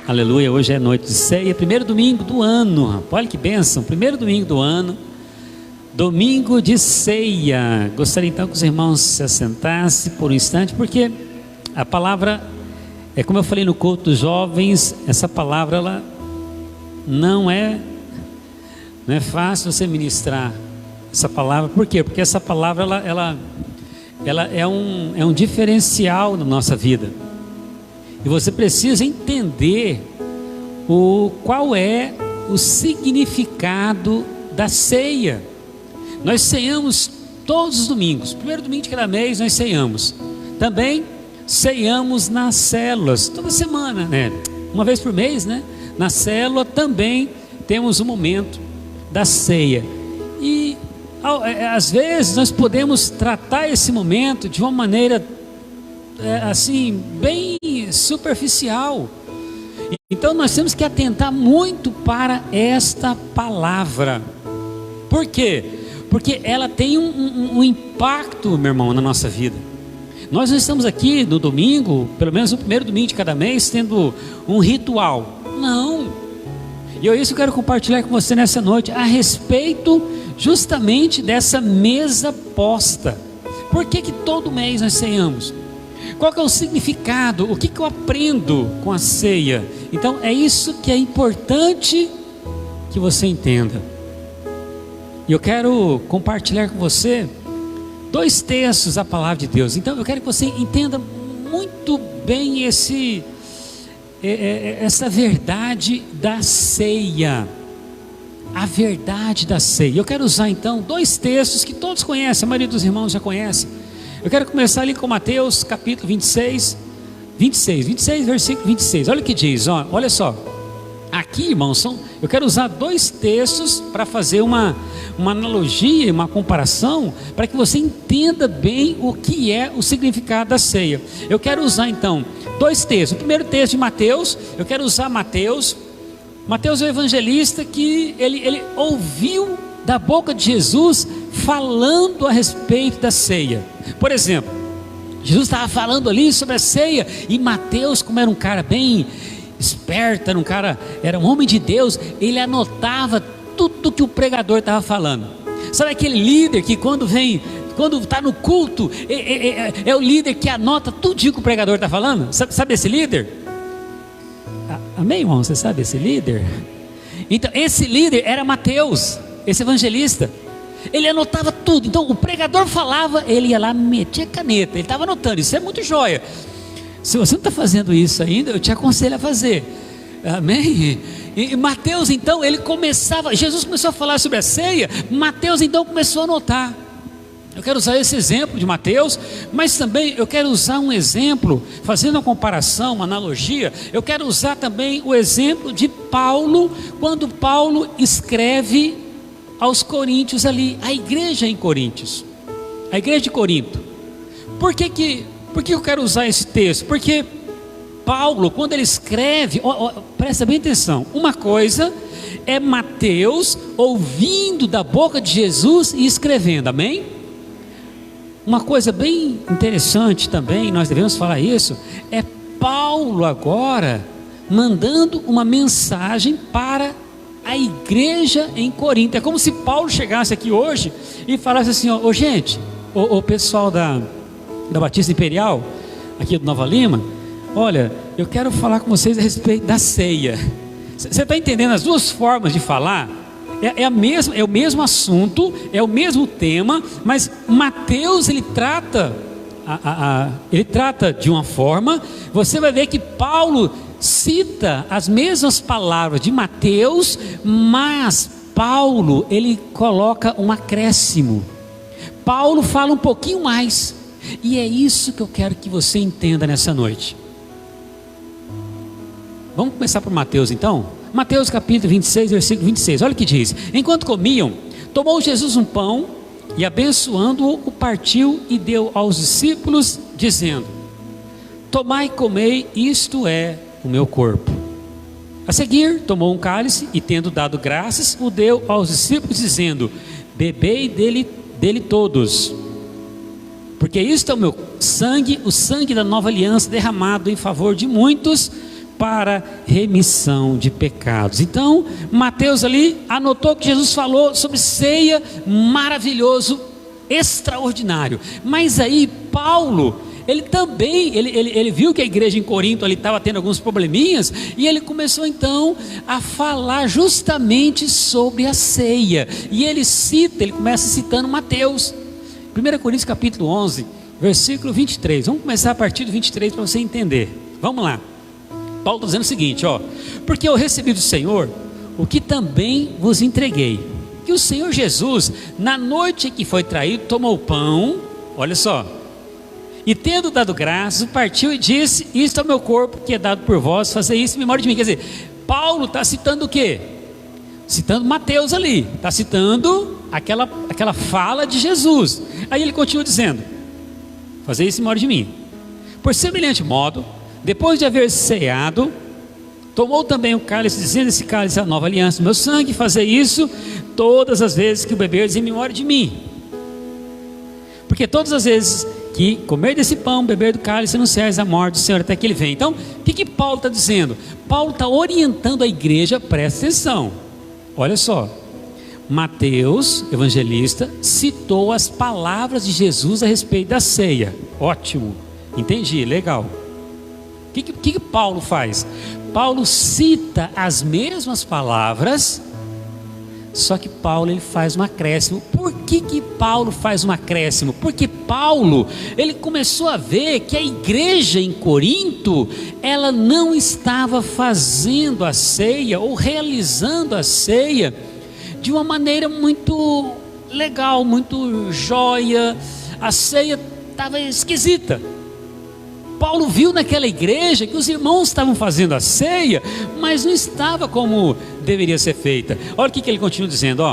Aleluia, hoje é noite de ceia, primeiro domingo do ano, olha que bênção, primeiro domingo do ano, domingo de ceia. Gostaria então que os irmãos se assentassem por um instante, porque a palavra, como eu falei no culto dos jovens, essa palavra ela não é fácil você ministrar essa palavra. Por quê? Porque essa palavra ela é um diferencial na nossa vida. E você precisa entender qual é o significado da ceia. Nós ceiamos todos os domingos, primeiro domingo de cada mês nós ceiamos. Também ceiamos nas células, toda semana, uma vez por mês, na célula também temos um momento da ceia. E às vezes nós podemos tratar esse momento de uma maneira assim, bem superficial. Então nós temos que atentar muito para esta palavra. Por quê? Porque ela tem um impacto, meu irmão, na nossa vida. Nós não estamos aqui no domingo, pelo menos no primeiro domingo de cada mês, tendo um ritual. Não. E é isso que eu quero compartilhar com você nessa noite, a respeito justamente dessa mesa posta. Por que todo mês nós ceiamos? Qual que é o significado? O que eu aprendo com a ceia? Então é isso que é importante que você entenda. E eu quero compartilhar com você 2 textos da palavra de Deus. Então eu quero que você entenda muito bem essa verdade da ceia. A verdade da ceia. Eu quero usar então 2 textos que todos conhecem, a maioria dos irmãos já conhece. Eu quero começar ali com Mateus capítulo 26, versículo 26. Olha o que diz, olha só. Aqui, irmãos, eu quero usar 2 textos para fazer uma analogia, uma comparação, para que você entenda bem o que é o significado da ceia. Eu quero usar então 2 textos. O primeiro texto de Mateus, eu quero usar Mateus é o evangelista que ele ouviu da boca de Jesus falando a respeito da ceia. Por exemplo, Jesus estava falando ali sobre a ceia, e Mateus, como era um cara bem esperto, era um homem de Deus, ele anotava tudo que o pregador estava falando. Sabe aquele líder que quando está no culto, é o líder que anota tudo que o pregador está falando? Sabe esse líder? Amém, irmão? Você sabe esse líder? Então esse líder era Mateus, esse evangelista. Ele anotava tudo. Então o pregador falava, ele ia lá, metia caneta, ele estava anotando. Isso é muito joia. Se você não está fazendo isso ainda, eu te aconselho a fazer. Amém? E Mateus então, Jesus começou a falar sobre a ceia. Mateus então começou a anotar. Eu quero usar esse exemplo de Mateus, mas também eu quero usar um exemplo, fazendo uma comparação, uma analogia. Eu quero usar também o exemplo de Paulo, quando Paulo escreve aos coríntios ali, a igreja em Coríntios, a igreja de Corinto. Por que eu quero usar esse texto? Porque Paulo, quando ele escreve, presta bem atenção, uma coisa é Mateus ouvindo da boca de Jesus e escrevendo, amém? Uma coisa bem interessante também, nós devemos falar isso, é Paulo agora mandando uma mensagem para a igreja em Corinto. É como se Paulo chegasse aqui hoje e falasse assim, gente, o pessoal da Batista Imperial, aqui do Nova Lima, olha, eu quero falar com vocês a respeito da ceia. Você está entendendo as 2 formas de falar? É o mesmo assunto, é o mesmo tema, mas Mateus ele trata de uma forma. Você vai ver que Paulo cita as mesmas palavras de Mateus, mas Paulo ele coloca um acréscimo. Paulo fala um pouquinho mais, e é isso que eu quero que você entenda nessa noite. Vamos começar por Mateus então? Mateus capítulo 26, versículo 26, olha o que diz. Enquanto comiam, tomou Jesus um pão e abençoando-o, o partiu e deu aos discípulos, dizendo: tomai e comei, isto é o meu corpo. A seguir tomou um cálice e, tendo dado graças, o deu aos discípulos, dizendo: bebei dele todos, porque isto é o meu sangue, o sangue da nova aliança, derramado em favor de muitos para remissão de pecados. Então, Mateus ali anotou que Jesus falou sobre ceia, maravilhoso, extraordinário. Mas aí Paulo, ele também, ele viu que a igreja em Corinto ali estava tendo alguns probleminhas, e ele começou então a falar justamente sobre a ceia. E ele começa citando Mateus, 1 Coríntios capítulo 11, versículo 23. Vamos começar a partir do 23 para você entender. Vamos lá. Paulo está dizendo o seguinte, porque eu recebi do Senhor o que também vos entreguei, que o Senhor Jesus, na noite em que foi traído, tomou o pão, olha só, e tendo dado graças, partiu e disse: isto é o meu corpo que é dado por vós, fazer isso em memória de mim. Quer dizer, Paulo está citando o quê? Citando Mateus ali, está citando aquela fala de Jesus. Aí ele continua dizendo: fazer isso em memória de mim. Por semelhante modo, depois de haver ceado, tomou também o cálice, dizendo: esse cálice é a nova aliança do meu sangue, fazer isso todas as vezes que o beberdes em memória de mim. Porque todas as vezes que comer desse pão, beber do cálice, anunciais a morte do Senhor até que Ele venha. Então, o que Paulo está dizendo? Paulo está orientando a igreja, presta atenção. Olha só, Mateus, evangelista, citou as palavras de Jesus a respeito da ceia. Ótimo, entendi, legal. O que Paulo faz? Paulo cita as mesmas palavras, só que Paulo ele faz um acréscimo. Por que Paulo faz um acréscimo? Porque Paulo, ele começou a ver que a igreja em Corinto, ela não estava fazendo a ceia, ou realizando a ceia, de uma maneira muito legal, muito jóia. A ceia estava esquisita. Paulo viu naquela igreja que os irmãos estavam fazendo a ceia, mas não estava como deveria ser feita. Olha o que ele continua dizendo,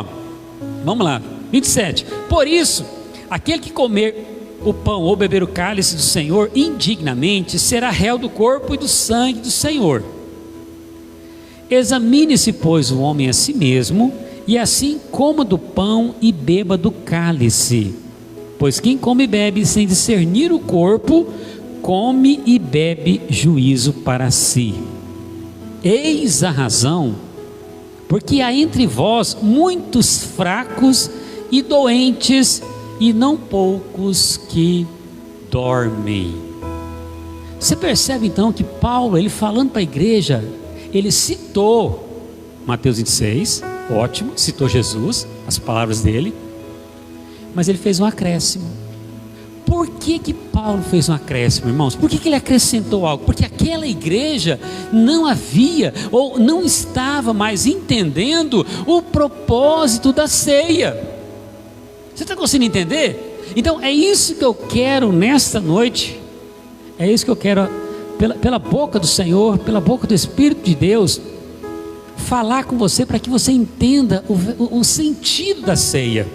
vamos lá, 27. Por isso, aquele que comer o pão ou beber o cálice do Senhor indignamente, será réu do corpo e do sangue do Senhor. Examine-se, pois, o homem a si mesmo, e assim coma do pão e beba do cálice. Pois quem come e bebe sem discernir o corpo, come e bebe juízo para si. Eis a razão, porque há entre vós muitos fracos e doentes, e não poucos que dormem. Você percebe então que Paulo, ele falando para a igreja, ele citou Mateus 26, ótimo, citou Jesus, as palavras dele, mas ele fez um acréscimo. Por que Paulo fez um acréscimo, irmãos? Por que ele acrescentou algo? Porque aquela igreja não havia, ou não estava mais entendendo o propósito da ceia. Você está conseguindo entender? Então é isso que eu quero nesta noite, é isso que eu quero, pela boca do Senhor, pela boca do Espírito de Deus, falar com você, para que você entenda o sentido da ceia.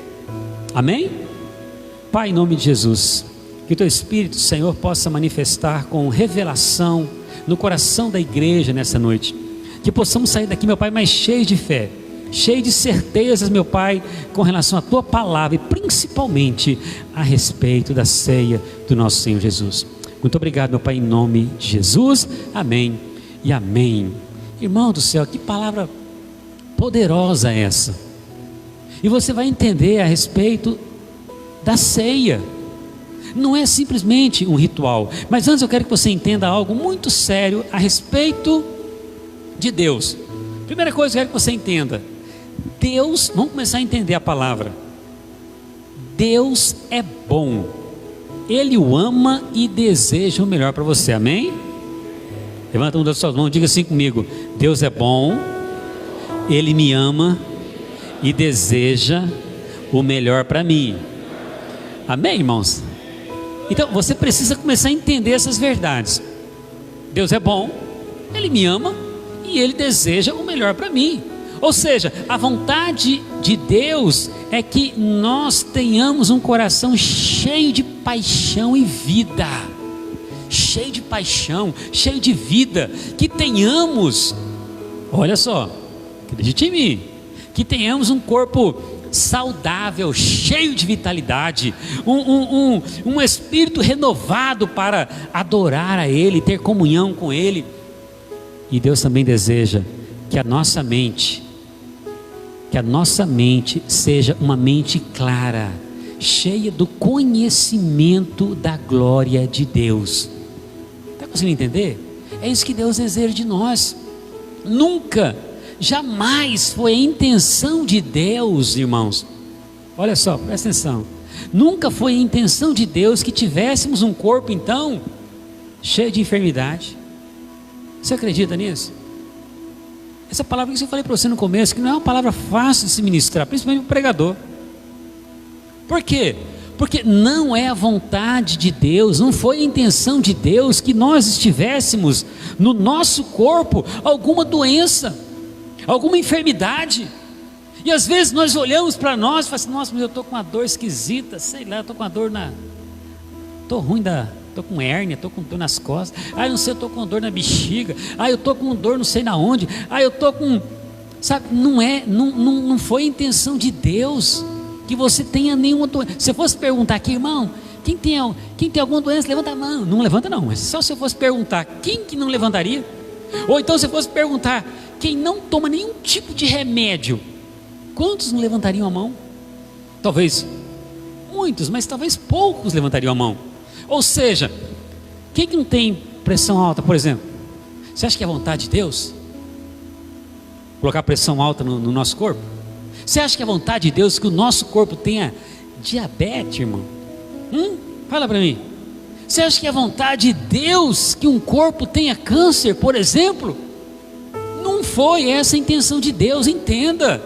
Amém? Pai, em nome de Jesus, que o Teu Espírito, Senhor, possa manifestar com revelação no coração da igreja nessa noite, que possamos sair daqui, meu Pai, mais cheios de fé, cheios de certezas, meu Pai, com relação à Tua palavra, e principalmente a respeito da ceia do nosso Senhor Jesus. Muito obrigado, meu Pai, em nome de Jesus, amém e amém. Irmão do céu, que palavra poderosa é essa? E você vai entender a respeito da ceia. Não é simplesmente um ritual, mas antes eu quero que você entenda algo muito sério a respeito de Deus. Primeira coisa que eu quero que você entenda: Deus, vamos começar a entender a palavra. Deus é bom, Ele o ama e deseja o melhor para você, amém? Levanta uma das suas mãos, diga assim comigo: Deus é bom, Ele me ama e deseja o melhor para mim. Amém, irmãos? Então você precisa começar a entender essas verdades. Deus é bom, Ele me ama e Ele deseja o melhor para mim. Ou seja, a vontade de Deus é que nós tenhamos um coração cheio de paixão e vida. Cheio de paixão, cheio de vida. Que tenhamos, olha só, acredite em mim, que tenhamos um corpo saudável, cheio de vitalidade, um espírito renovado para adorar a Ele, ter comunhão com Ele. E Deus também deseja que a nossa mente seja uma mente clara, cheia do conhecimento da glória de Deus. Está conseguindo entender? É isso que Deus deseja de nós. Nunca, jamais foi a intenção de Deus, irmãos. Olha só, presta atenção. Nunca foi a intenção de Deus que tivéssemos um corpo, então, cheio de enfermidade. Você acredita nisso? Essa palavra que eu falei para você no começo, que não é uma palavra fácil de se ministrar, principalmente para o pregador. Por quê? Porque não é a vontade de Deus, não foi a intenção de Deus que nós estivéssemos no nosso corpo alguma doença, alguma enfermidade. E às vezes nós olhamos para nós e falamos assim: nossa, mas eu estou com uma dor esquisita, sei lá, eu estou com uma dor estou ruim estou com hérnia, estou com dor nas costas, não sei, eu estou com dor na bexiga, eu estou com dor não sei na onde, eu estou com, sabe, não foi a intenção de Deus que você tenha nenhuma doença. Se eu fosse perguntar aqui, irmão, quem tem alguma doença, levanta a mão. Não levanta não, mas só se eu fosse perguntar, quem que não levantaria? Ou então se eu fosse perguntar, quem não toma nenhum tipo de remédio, quantos não levantariam a mão? Talvez muitos, mas talvez poucos levantariam a mão. Ou seja, quem que não tem pressão alta, por exemplo? Você acha que é vontade de Deus colocar pressão alta no nosso corpo? Você acha que é vontade de Deus que o nosso corpo tenha diabetes, irmão? Fala para mim. Você acha que é vontade de Deus que um corpo tenha câncer, por exemplo? Não foi essa a intenção de Deus, entenda.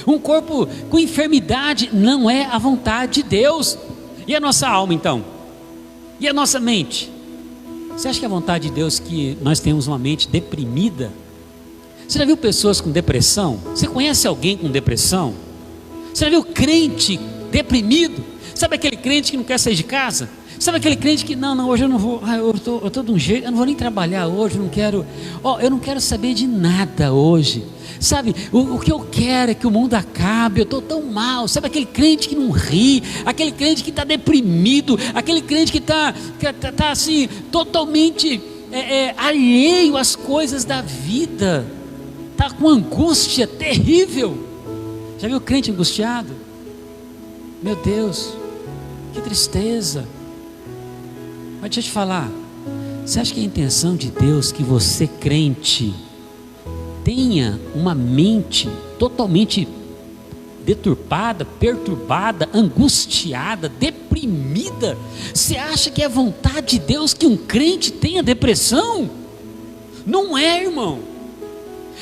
Um corpo com enfermidade não é a vontade de Deus. E a nossa alma então? E a nossa mente? Você acha que é a vontade de Deus que nós tenhamos uma mente deprimida? Você já viu pessoas com depressão? Você conhece alguém com depressão? Você já viu crente deprimido? Sabe aquele crente que não quer sair de casa? Sabe aquele crente que não, hoje eu não vou, eu estou de um jeito, eu não vou nem trabalhar hoje, eu não quero saber de nada hoje. Sabe, o que eu quero é que o mundo acabe, eu estou tão mal. Sabe aquele crente que não ri, aquele crente que está deprimido, aquele crente que está assim, totalmente alheio às coisas da vida, está com angústia terrível. Já viu o crente angustiado? Meu Deus, que tristeza. Mas deixa eu te falar, você acha que é a intenção de Deus que você, crente, tenha uma mente totalmente deturpada, perturbada, angustiada, deprimida? Você acha que é vontade de Deus que um crente tenha depressão? Não é, irmão.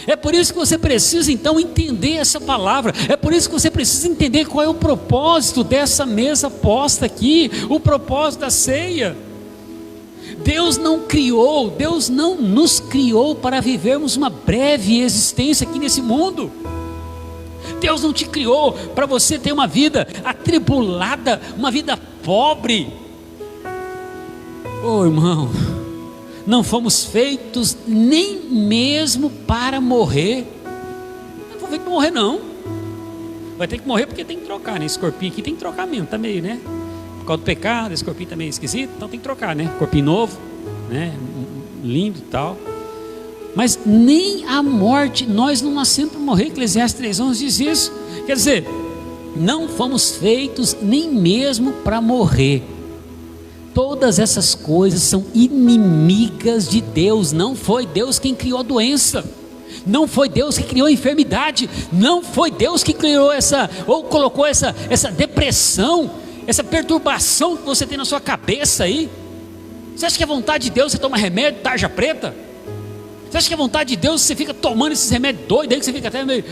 É por isso que você precisa então entender essa palavra. É por isso que você precisa entender qual é o propósito dessa mesa posta aqui, o propósito da ceia. Deus não nos criou para vivermos uma breve existência aqui nesse mundo. Deus não te criou para você ter uma vida atribulada, uma vida pobre. Irmão, não fomos feitos nem mesmo para morrer. Não foi feito para morrer não. Vai ter que morrer porque tem que trocar, né? Esse corpinho aqui tem que trocar mesmo, tá meio, né? Por causa do pecado, esse corpinho tá meio esquisito, então tem que trocar, né? Corpinho novo, né? Lindo e tal. Mas nem a morte, nós não nascemos para morrer. Eclesiastes 3:11 diz isso. Quer dizer, não fomos feitos nem mesmo para morrer. Todas essas coisas são inimigas de Deus. Não foi Deus quem criou a doença, não foi Deus que criou a enfermidade, não foi Deus que criou colocou essa depressão, essa perturbação que você tem na sua cabeça aí. Você acha que é vontade de Deus você toma remédio tarja preta? Você acha que é vontade de Deus você fica tomando esses remédios doidos aí que você fica até meio,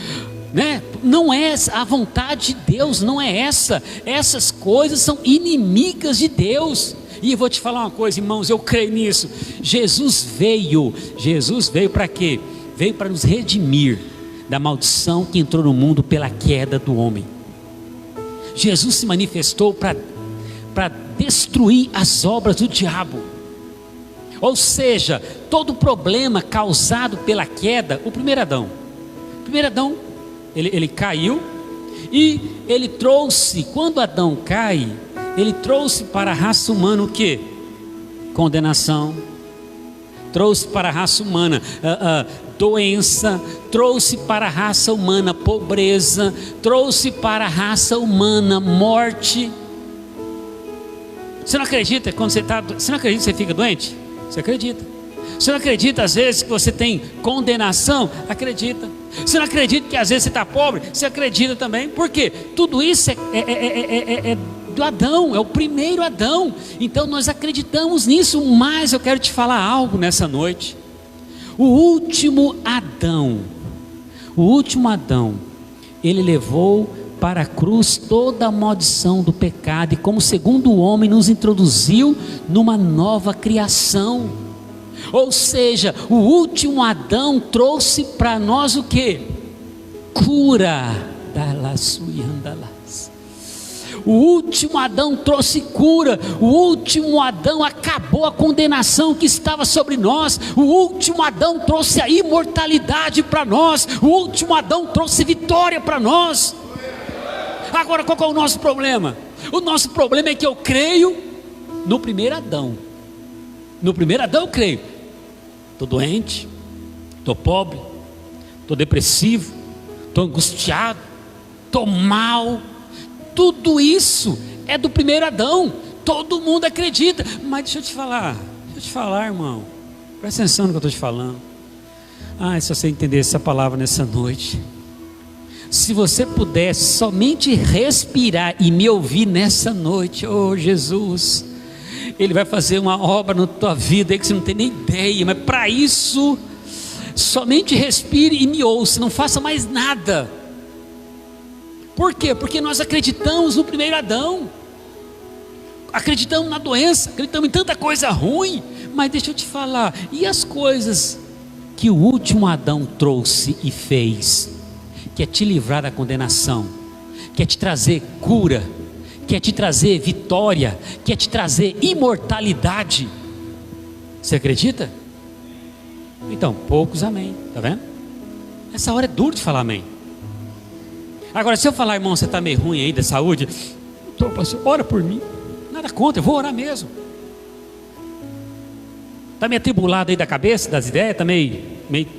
né? Não é a vontade de Deus, não é essa. Essas coisas são inimigas de Deus. E eu vou te falar uma coisa, irmãos, eu creio nisso. Jesus veio para quê? Veio para nos redimir da maldição que entrou no mundo pela queda do homem. Jesus se manifestou para destruir as obras do diabo. Ou seja, todo problema causado pela queda, o primeiro Adão, ele caiu, e ele trouxe, quando Adão cai, ele trouxe para a raça humana o que? Condenação, trouxe para a raça humana doença, trouxe para a raça humana pobreza, trouxe para a raça humana morte. Você não acredita quando você não acredita que você fica doente? Você acredita. Você não acredita às vezes que você tem condenação? Acredita. Você não acredita que às vezes você está pobre? Você acredita também. Por quê? Tudo isso é do Adão, é o primeiro Adão. Então nós acreditamos nisso. Mas eu quero te falar algo nessa noite. O último Adão, ele levou para a cruz toda a maldição do pecado, e como segundo homem nos introduziu numa nova criação. Ou seja, o último Adão trouxe para nós o que? Cura. O último Adão trouxe cura. O último Adão acabou a condenação que estava sobre nós. O último Adão trouxe a imortalidade para nós. O último Adão trouxe vitória para nós. Agora, qual é o nosso problema? O nosso problema é que eu creio no primeiro Adão. No primeiro Adão eu creio. Estou doente, estou pobre, estou depressivo, estou angustiado, estou mal. Tudo isso é do primeiro Adão. Todo mundo acredita. Mas deixa eu te falar, irmão. Presta atenção no que eu estou te falando. Se você entender essa palavra nessa noite, se você pudesse somente respirar e me ouvir nessa noite, oh Jesus, Ele vai fazer uma obra na tua vida aí que você não tem nem ideia. Mas para isso, somente respire e me ouça, não faça mais nada. Por quê? Porque nós acreditamos no primeiro Adão, acreditamos na doença, acreditamos em tanta coisa ruim. Mas deixa eu te falar, e as coisas que o último Adão trouxe e fez, que é te livrar da condenação, que é te trazer cura, que é te trazer vitória, que é te trazer imortalidade? Você acredita? Então, poucos amém, tá vendo? Essa hora é duro de falar amém. Agora, se eu falar, irmão, você está meio ruim aí da saúde, então, pastor, ora por mim. Nada contra, eu vou orar mesmo. Está meio atribulado aí da cabeça, das ideias, está meio,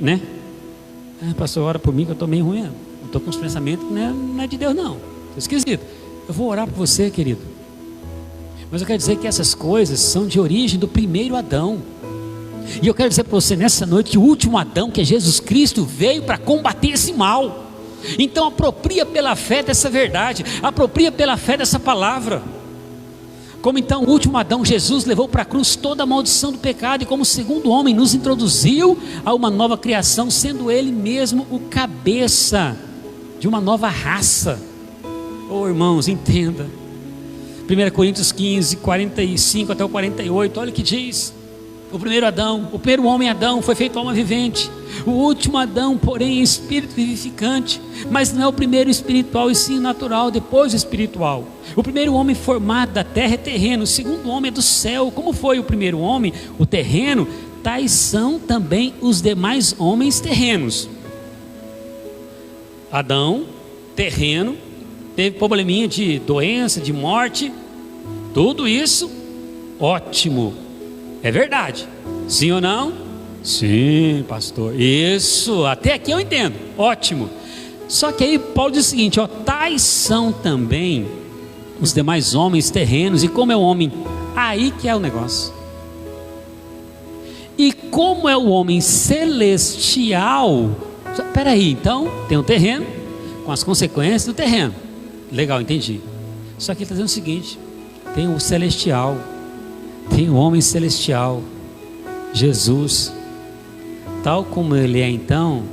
né? Pastor, ora por mim que eu estou meio ruim. Eu estou com os pensamentos que não é de Deus não. Estou esquisito. Eu vou orar por você, querido. Mas eu quero dizer que essas coisas são de origem do primeiro Adão. E eu quero dizer para você nessa noite que o último Adão, que é Jesus Cristo, veio para combater esse mal. Então apropria pela fé dessa verdade, apropria pela fé dessa palavra. Como então o último Adão, Jesus, levou para a cruz toda a maldição do pecado, e como segundo homem nos introduziu a uma nova criação, sendo Ele mesmo o cabeça de uma nova raça. Oh irmãos, entenda, 1 Coríntios 15, 45 até o 48, olha o que diz. O primeiro Adão, o primeiro homem Adão foi feito alma vivente. O último Adão, porém, é espírito vivificante. Mas não é o primeiro espiritual, e sim natural, depois o espiritual. O primeiro homem formado da terra é terreno, o segundo homem é do céu. Como foi o primeiro homem, o terreno, tais são também os demais homens terrenos. Adão, terreno, teve probleminha de doença, de morte. Tudo isso, ótimo. É verdade, sim ou não? Sim, pastor, isso, até aqui eu entendo, ótimo. Só que aí Paulo diz o seguinte, tais são também os demais homens terrenos. E como é o homem, aí que é o negócio. E como é o homem celestial, peraí, então tem o terreno, com as consequências do terreno. Legal, entendi. Só que ele está dizendo o seguinte, tem o celestial, tem o homem celestial, Jesus, tal como ele é então,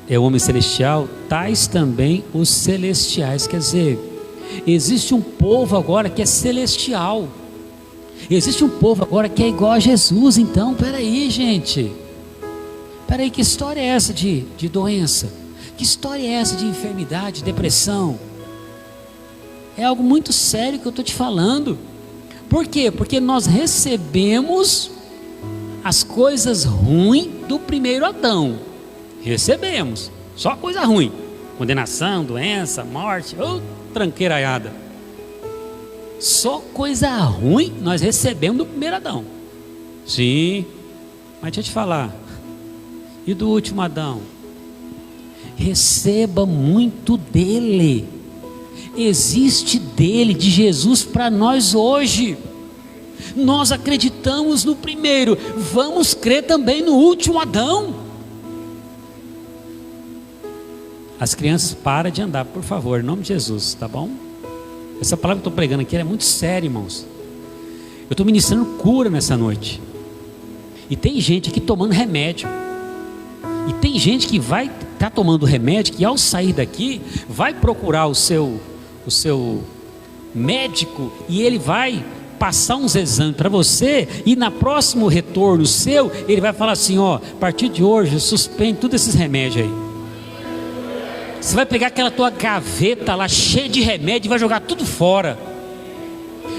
é o homem celestial, tais também os celestiais. Quer dizer, existe um povo agora que é celestial, existe um povo agora que é igual a Jesus. Então, peraí gente, peraí, que história é essa de doença? Que história é essa de enfermidade, depressão? É algo muito sério que eu estou te falando. Por quê? Porque nós recebemos as coisas ruins do primeiro Adão. Recebemos só coisa ruim, condenação, doença, morte, tranqueiraiada. Só coisa ruim nós recebemos do primeiro Adão. Sim, Mas deixa eu te falar, e do último Adão? Receba muito dele. Existe dele, de Jesus, para nós hoje. Nós acreditamos no primeiro, vamos crer também no último Adão. As crianças, para de andar, por favor, em nome de Jesus, tá bom? Essa palavra que eu estou pregando aqui é muito séria, irmãos. Eu estou ministrando cura nessa noite. E tem gente aqui tomando remédio. E tem gente que vai estar tomando remédio, que ao sair daqui, vai procurar o seu médico, e ele vai passar uns exames para você, e na próximo retorno seu, ele vai falar assim, ó, a partir de hoje, suspende todos esses remédios aí. Você vai pegar aquela tua gaveta lá, cheia de remédio, e vai jogar tudo fora.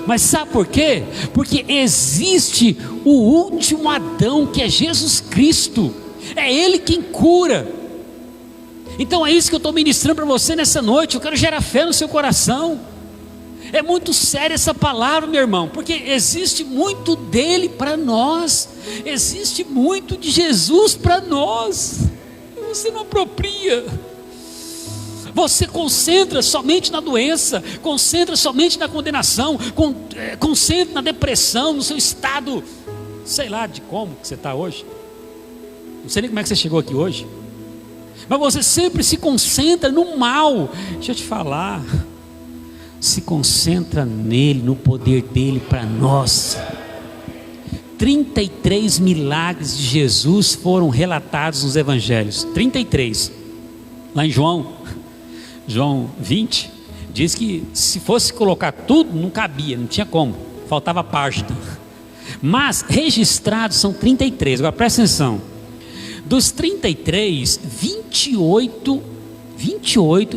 Mas sabe por quê? Porque existe o último Adão, que é Jesus Cristo. É Ele quem cura. Então é isso que eu estou ministrando para você nessa noite. Eu quero gerar fé no seu coração. É muito séria essa palavra, meu irmão, porque existe muito dele para nós. Existe muito de Jesus para nós. Você não apropria. Você concentra somente na doença, concentra somente na condenação, concentra na depressão, no seu estado, sei lá de como que você está hoje. Não sei nem como é que você chegou aqui hoje. Mas você sempre se concentra no mal. Deixa eu te falar. Se concentra nele, no poder dele para nós. 33 milagres de Jesus foram relatados nos evangelhos. 33. Lá em João 20, diz que se fosse colocar tudo, não cabia, não tinha como, faltava página. Mas registrados são 33. Agora presta atenção. Dos 33, 28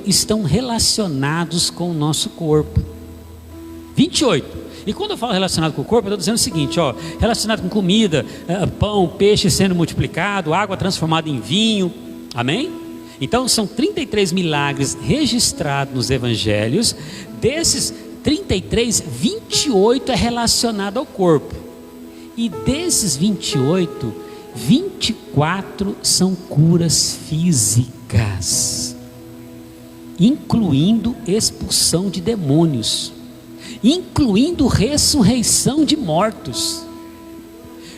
estão relacionados com o nosso corpo. 28. E quando eu falo relacionado com o corpo, eu estou dizendo o seguinte, ó, relacionado com comida, pão, peixe sendo multiplicado, água transformada em vinho. Amém? Então são 33 milagres registrados nos evangelhos. Desses 33, 28 é relacionado ao corpo. E desses 28, 24 são curas físicas, incluindo expulsão de demônios, incluindo ressurreição de mortos.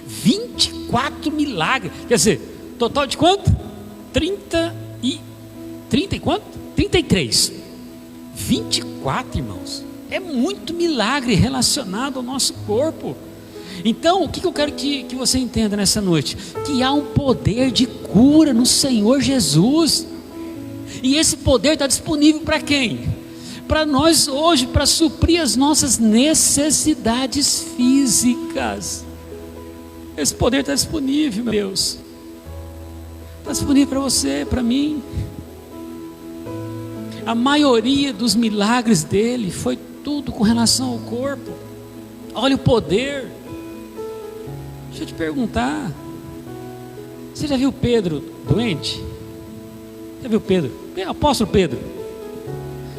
24 milagres. Quer dizer, total de quanto? 30 e quanto? 33. 24, irmãos. É muito milagre relacionado ao nosso corpo. Então, o que eu quero que você entenda nessa noite? Que há um poder de cura no Senhor Jesus. E esse poder está disponível para quem? Para nós hoje, para suprir as nossas necessidades físicas. Esse poder está disponível, meu Deus. Está disponível para você, para mim. A maioria dos milagres dele foi tudo com relação ao corpo. Olha o poder. Deixa eu te perguntar. Você já viu Pedro doente? Já viu Pedro? Apóstolo Pedro.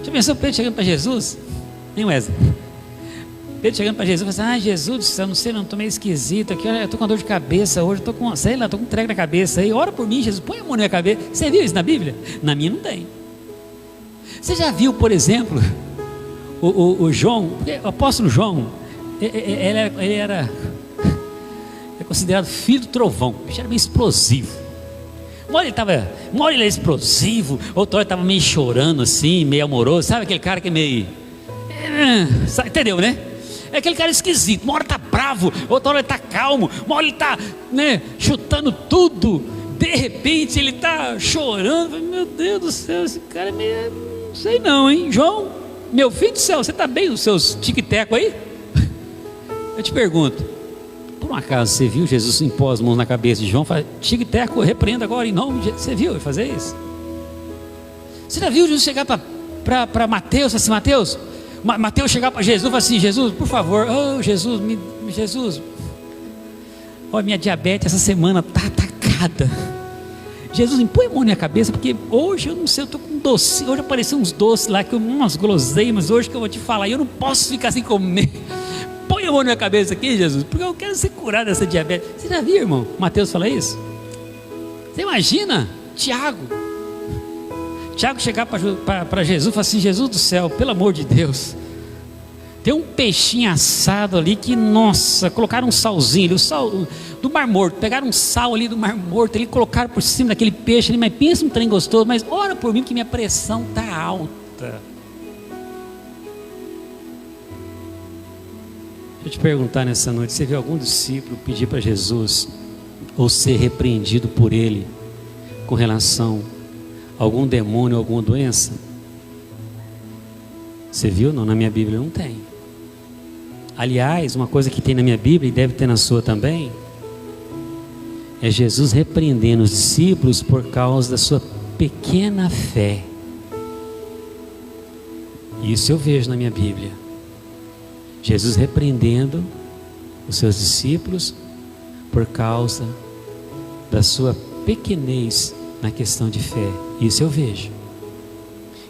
Já pensou Pedro chegando para Jesus? Nem Wesley. Pedro chegando para Jesus e falando assim, Jesus do céu, não sei, não estou meio esquisito aqui, eu estou com dor de cabeça hoje, estou com, sei lá, estou com entrega na cabeça aí, ora por mim, Jesus, põe a mão na minha cabeça. Você viu isso na Bíblia? Na minha não tem. Você já viu, por exemplo, o João, o apóstolo João, ele era considerado filho do trovão, ele era meio explosivo. Uma hora ele era explosivo, outra hora ele estava meio chorando assim, meio amoroso, sabe aquele cara que é meio... entendeu, né? É aquele cara esquisito, uma hora está bravo, outra hora ele está calmo, uma hora ele está, né, chutando tudo, de repente ele está chorando. Meu Deus do céu, esse cara é meio... não sei não, hein? João, meu filho do céu, você está bem nos seus tic-teco aí? Eu te pergunto, por um acaso você viu Jesus impor as mãos na cabeça de João, fala, tic-teco, repreenda agora em nome de Jesus. Você viu ele fazer isso? Você já viu Jesus chegar para Mateus, assim, Mateus chegar para Jesus e falar assim, Jesus, por favor, oh Jesus, Jesus, olha, minha diabetes essa semana está atacada. Jesus, põe a mão na minha cabeça, porque hoje eu não sei, eu estou com doce, hoje apareceu uns doces lá, umas guloseimas hoje que eu vou te falar, e eu não posso ficar sem comer. Põe a mão na minha cabeça aqui, Jesus, porque eu quero ser curado dessa diabetes. Você já viu, irmão? Mateus fala isso? Você imagina? Tiago chegar para Jesus e falar assim: Jesus do céu, pelo amor de Deus, tem um peixinho assado ali que, nossa, colocaram um salzinho ali, o sal do Mar Morto, pegaram um sal ali do Mar Morto, ali colocaram por cima daquele peixe ali, mas pensa um trem gostoso, mas ora por mim que minha pressão está alta. Deixa eu te perguntar nessa noite, você viu algum discípulo pedir para Jesus, ou ser repreendido por ele, com relação a algum demônio, alguma doença? Você viu? Não, na minha Bíblia não tem. Aliás, uma coisa que tem na minha Bíblia, e deve ter na sua também, é Jesus repreendendo os discípulos por causa da sua pequena fé. Isso eu vejo na minha Bíblia. Jesus repreendendo os seus discípulos por causa da sua pequenez na questão de fé. Isso eu vejo.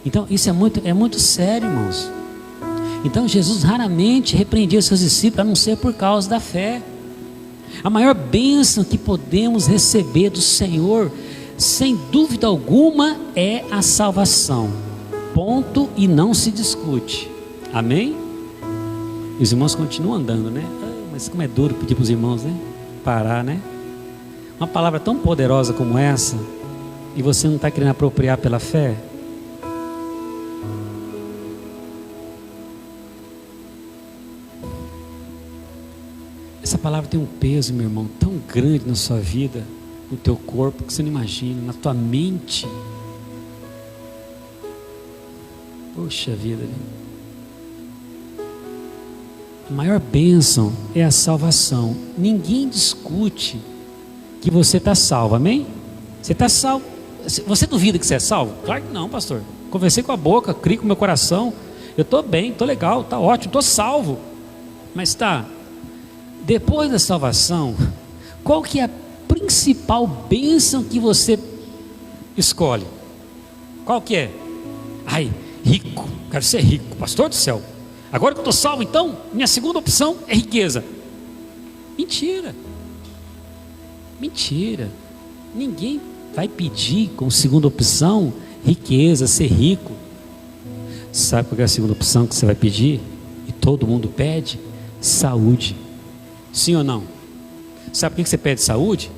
Então isso é muito sério, irmãos. Então Jesus raramente repreendia os seus discípulos, a não ser por causa da fé. A maior bênção que podemos receber do Senhor, sem dúvida alguma, é a salvação. Ponto, e não se discute. Amém? E os irmãos continuam andando, né? Mas como é duro pedir para os irmãos, né? Parar, né? Uma palavra tão poderosa como essa, e você não está querendo apropriar pela fé? Essa palavra tem um peso, meu irmão, tão grande na sua vida, no teu corpo, que você não imagina, na tua mente. Poxa vida, a maior bênção é a salvação. Ninguém discute que você está salvo, amém? Você está salvo. Você duvida que você é salvo? Claro que não, pastor. Conversei com a boca, criei com o meu coração. Eu estou bem, estou legal, está ótimo, estou salvo. Mas tá, depois da salvação, qual que é a principal bênção que você escolhe? Qual que é? Ai, rico, quero ser rico, pastor do céu. Agora que eu estou salvo, então, minha segunda opção é riqueza. Mentira. Mentira. Ninguém vai pedir como segunda opção riqueza, ser rico. Sabe qual é a segunda opção que você vai pedir? E todo mundo pede? Saúde. Sim ou não? Sabe por que você pede saúde?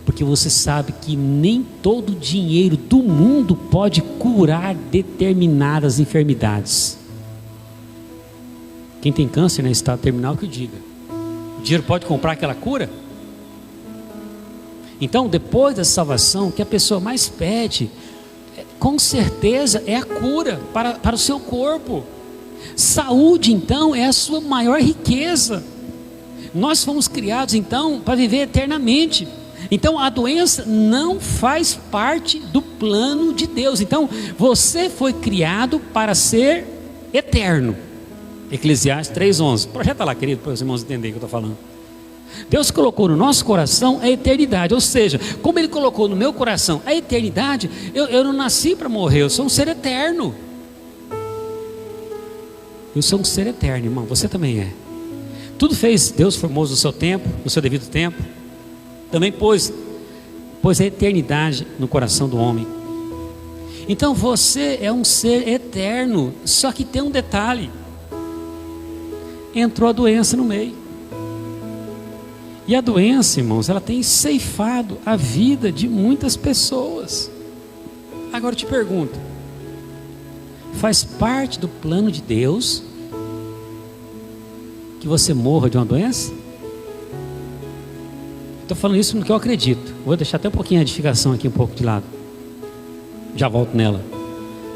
Porque você sabe que nem todo dinheiro do mundo pode curar determinadas enfermidades. Quem tem câncer, né, estado terminal, que o diga. O dinheiro pode comprar aquela cura? Então, depois da salvação, o que a pessoa mais pede, com certeza, é a cura para o seu corpo. Saúde, então, é a sua maior riqueza. Nós fomos criados, então, para viver eternamente. Então, a doença não faz parte do plano de Deus. Então, você foi criado para ser eterno. Eclesiastes 3:11. Projeta lá, querido, para os irmãos entenderem o que eu estou falando. Deus colocou no nosso coração a eternidade. Ou seja, como Ele colocou no meu coração a eternidade, eu não nasci para morrer, eu sou um ser eterno. Eu sou um ser eterno, irmão, você também é. Tudo fez Deus formoso no seu tempo, no seu devido tempo. Também pôs a eternidade no coração do homem. Então você é um ser eterno. Só que tem um detalhe: entrou a doença no meio. E a doença, irmãos, ela tem ceifado a vida de muitas pessoas. Agora eu te pergunto, faz parte do plano de Deus que você morra de uma doença? Estou falando isso no que eu acredito. Vou deixar até um pouquinho a edificação aqui um pouco de lado. Já volto nela.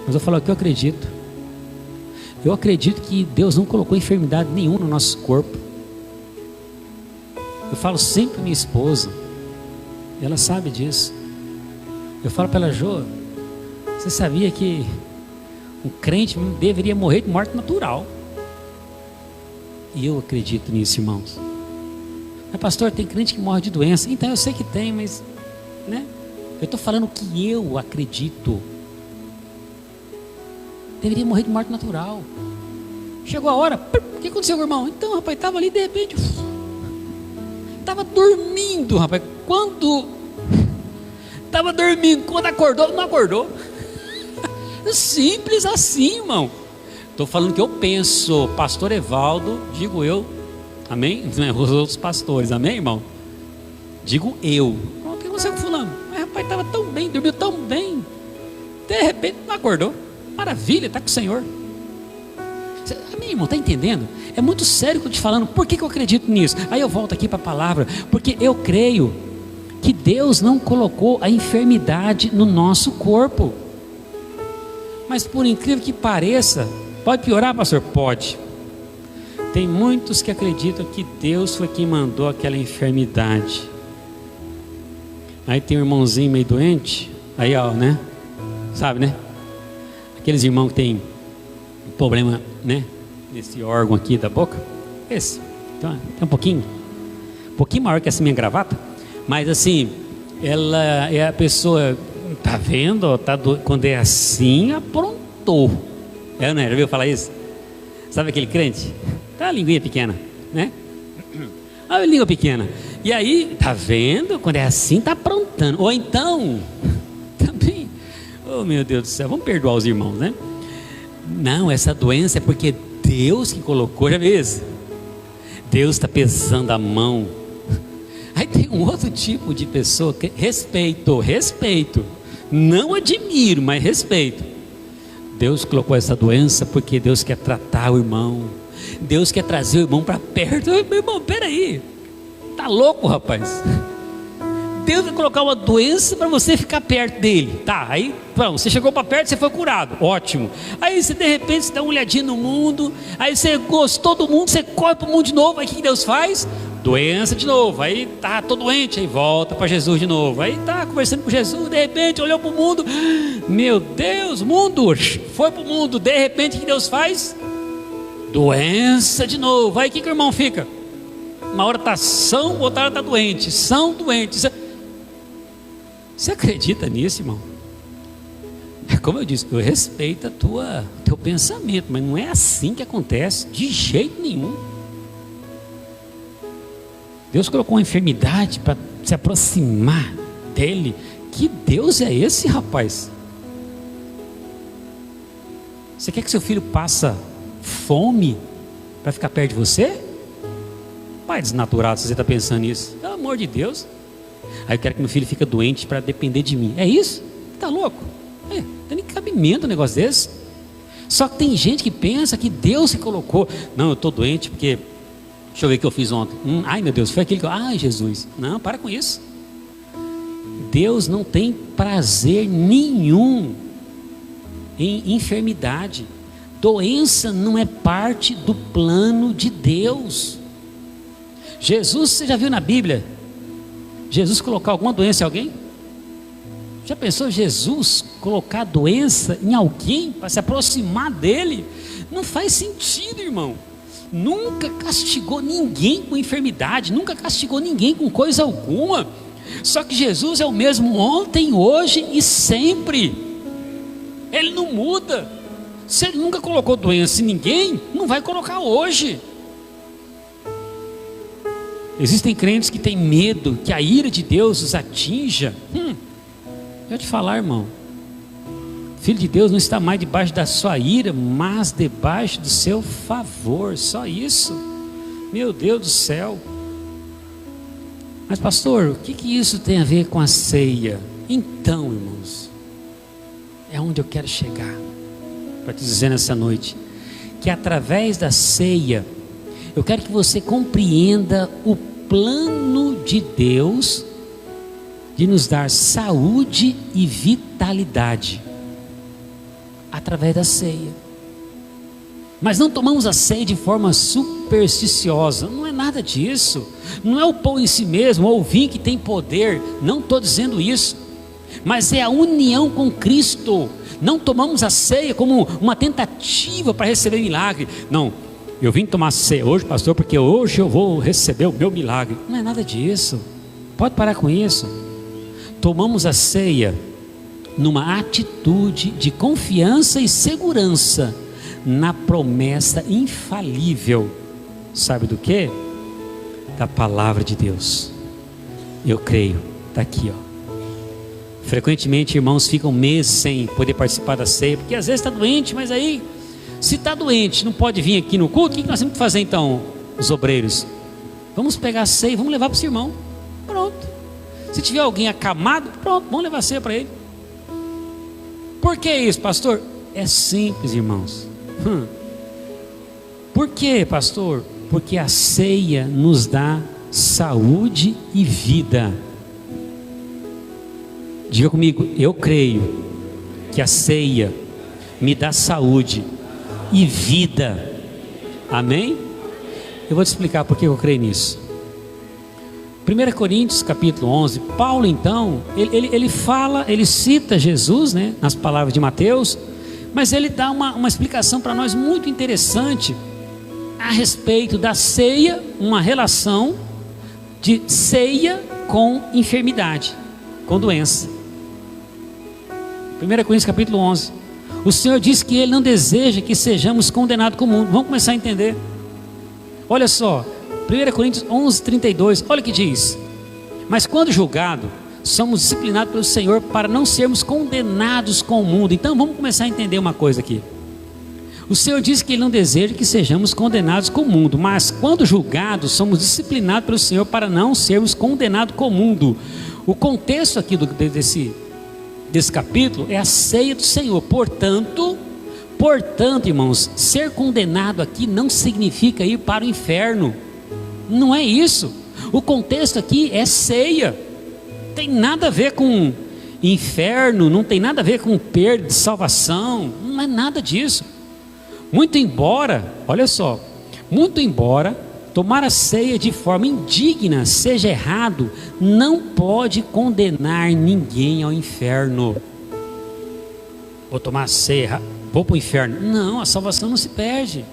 Mas eu falo o que eu acredito. Eu acredito que Deus não colocou enfermidade nenhuma no nosso corpo. Eu falo sempre para minha esposa, ela sabe disso. Eu falo para ela: Jô, você sabia que um crente deveria morrer de morte natural? E eu acredito nisso, irmãos. Mas pastor, tem crente que morre de doença. Então eu sei que tem, mas né? Eu estou falando que eu acredito. Deveria morrer de morte natural. Chegou a hora, o que aconteceu, irmão? Então, rapaz, estava ali de repente, estava dormindo, rapaz. Quando estava dormindo, quando acordou, não acordou. Simples assim, irmão. Estou falando que eu penso, pastor Evaldo, digo eu, amém? Os outros pastores, amém, irmão? Digo eu. O que aconteceu com fulano? Mas, rapaz, estava tão bem, dormiu tão bem, de repente não acordou. Maravilha, está com o Senhor. Amém, irmão, está entendendo? É muito sério o que eu estou te falando. Por que eu acredito nisso? Aí eu volto aqui para a palavra, porque eu creio que Deus não colocou a enfermidade no nosso corpo. Mas por incrível que pareça, pode piorar, pastor? Pode. Tem muitos que acreditam que Deus foi quem mandou aquela enfermidade. Aí tem um irmãozinho meio doente, aí ó, né? Sabe, né? Aqueles irmãos que tem um problema, né? Nesse órgão aqui da boca. Esse. Então, tem um pouquinho maior que essa minha gravata. Mas assim, ela é a pessoa, tá vendo? Quando é assim, aprontou. Né? Já viu falar isso? Sabe aquele crente? Tá a linguinha pequena, né? A língua pequena. E aí, tá vendo? Quando é assim, tá aprontando. Ou então, também, oh meu Deus do céu, vamos perdoar os irmãos, né? Não, essa doença é porque Deus que colocou, já viu isso? Deus está pesando a mão. Aí tem um outro tipo de pessoa que respeito, não admiro, mas respeito. Deus colocou essa doença porque Deus quer tratar o irmão, Deus quer trazer o irmão para perto. Meu irmão, peraí, tá louco, rapaz? Deus vai colocar uma doença para você ficar perto dele, tá? Aí, pronto, você chegou para perto, você foi curado, ótimo. Aí você de repente você dá uma olhadinha no mundo, aí você gostou do mundo, você corre para o mundo de novo. Aí o que Deus faz? Doença de novo. Aí tá, tô doente, aí volta para Jesus de novo. Aí tá conversando com Jesus, de repente olhou para o mundo, meu Deus, mundo, foi para o mundo. De repente o que Deus faz? Doença de novo. Aí o que o irmão fica? Uma hora está são, outra hora está doente. São doentes. Você acredita nisso, irmão? É como eu disse, eu respeito teu pensamento, mas não é assim que acontece, de jeito nenhum. Deus colocou uma enfermidade para se aproximar dele. Que Deus é esse, rapaz? Você quer que seu filho passe fome para ficar perto de você? Pai desnaturado, se você está pensando nisso, pelo amor de Deus. Aí eu quero que meu filho fique doente para depender de mim. É isso? Tá louco? Não tem nem cabimento um negócio desse. Só que tem gente que pensa que Deus se colocou. Não, eu estou doente porque, deixa eu ver o que eu fiz ontem. Ai meu Deus, foi aquele que ai Jesus. Não, para com isso. Deus não tem prazer nenhum em enfermidade. Doença não é parte do plano de Deus. Jesus, você já viu na Bíblia Jesus colocar alguma doença em alguém? Já pensou Jesus colocar doença em alguém para se aproximar dele? Não faz sentido, irmão. Nunca castigou ninguém com enfermidade, nunca castigou ninguém com coisa alguma. Só que Jesus é o mesmo ontem, hoje e sempre. Ele não muda. Se ele nunca colocou doença em ninguém, não vai colocar hoje. Existem crentes que têm medo que a ira de Deus os atinja. Deixa eu te falar, irmão. Filho de Deus não está mais debaixo da sua ira, mas debaixo do seu favor. Só isso. Meu Deus do céu. Mas pastor, o que isso tem a ver com a ceia? Então, irmãos, é onde eu quero chegar para te dizer nessa noite, que através da ceia eu quero que você compreenda o plano de Deus de nos dar saúde e vitalidade através da ceia. Mas não tomamos a ceia de forma supersticiosa, não é nada disso. Não é o pão em si mesmo ou o vinho que tem poder, não estou dizendo isso, mas é a união com Cristo. Não tomamos a ceia como uma tentativa para receber milagre. Não, eu vim tomar ceia hoje, pastor, porque hoje eu vou receber o meu milagre. Não é nada disso. Pode parar com isso. Tomamos a ceia numa atitude de confiança e segurança na promessa infalível, sabe do que? Da palavra de Deus. Eu creio, está aqui, ó. Frequentemente irmãos ficam meses sem poder participar da ceia, porque às vezes está doente, mas aí, se está doente, não pode vir aqui no culto, o que nós temos que fazer então, os obreiros? Vamos pegar a ceia, vamos levar para o seu irmão, pronto. Se tiver alguém acamado, pronto, vamos levar a ceia para ele. Por que isso, pastor? É simples, irmãos. Por que, pastor? Porque a ceia nos dá saúde e vida. Diga comigo, eu creio que a ceia me dá saúde e vida. Amém? Eu vou te explicar por que eu creio nisso. 1 Coríntios capítulo 11, Paulo então, ele fala, ele cita Jesus, né, nas palavras de Mateus, mas ele dá uma explicação para nós muito interessante a respeito da ceia, uma relação de ceia com enfermidade, com doença. 1 Coríntios capítulo 11, o Senhor diz que Ele não deseja que sejamos condenados com o mundo. Vamos começar a entender. Olha só, 1 Coríntios 11, 32, olha o que diz: mas quando julgado, somos disciplinados pelo Senhor para não sermos condenados com o mundo. Então vamos começar a entender uma coisa aqui. O Senhor diz que Ele não deseja que sejamos condenados com o mundo, mas quando julgados, somos disciplinados pelo Senhor para não sermos condenados com o mundo. O contexto aqui desse capítulo é a ceia do Senhor. Portanto, irmãos, ser condenado aqui não significa ir para o inferno. Não é isso. O contexto aqui é ceia. Não tem nada a ver com inferno, não tem nada a ver com perda de salvação, não é nada disso. Muito embora, olha só, muito embora tomar a ceia de forma indigna seja errado, não pode condenar ninguém ao inferno. Vou tomar a ceia, vou para o inferno. Não, a salvação não se perde.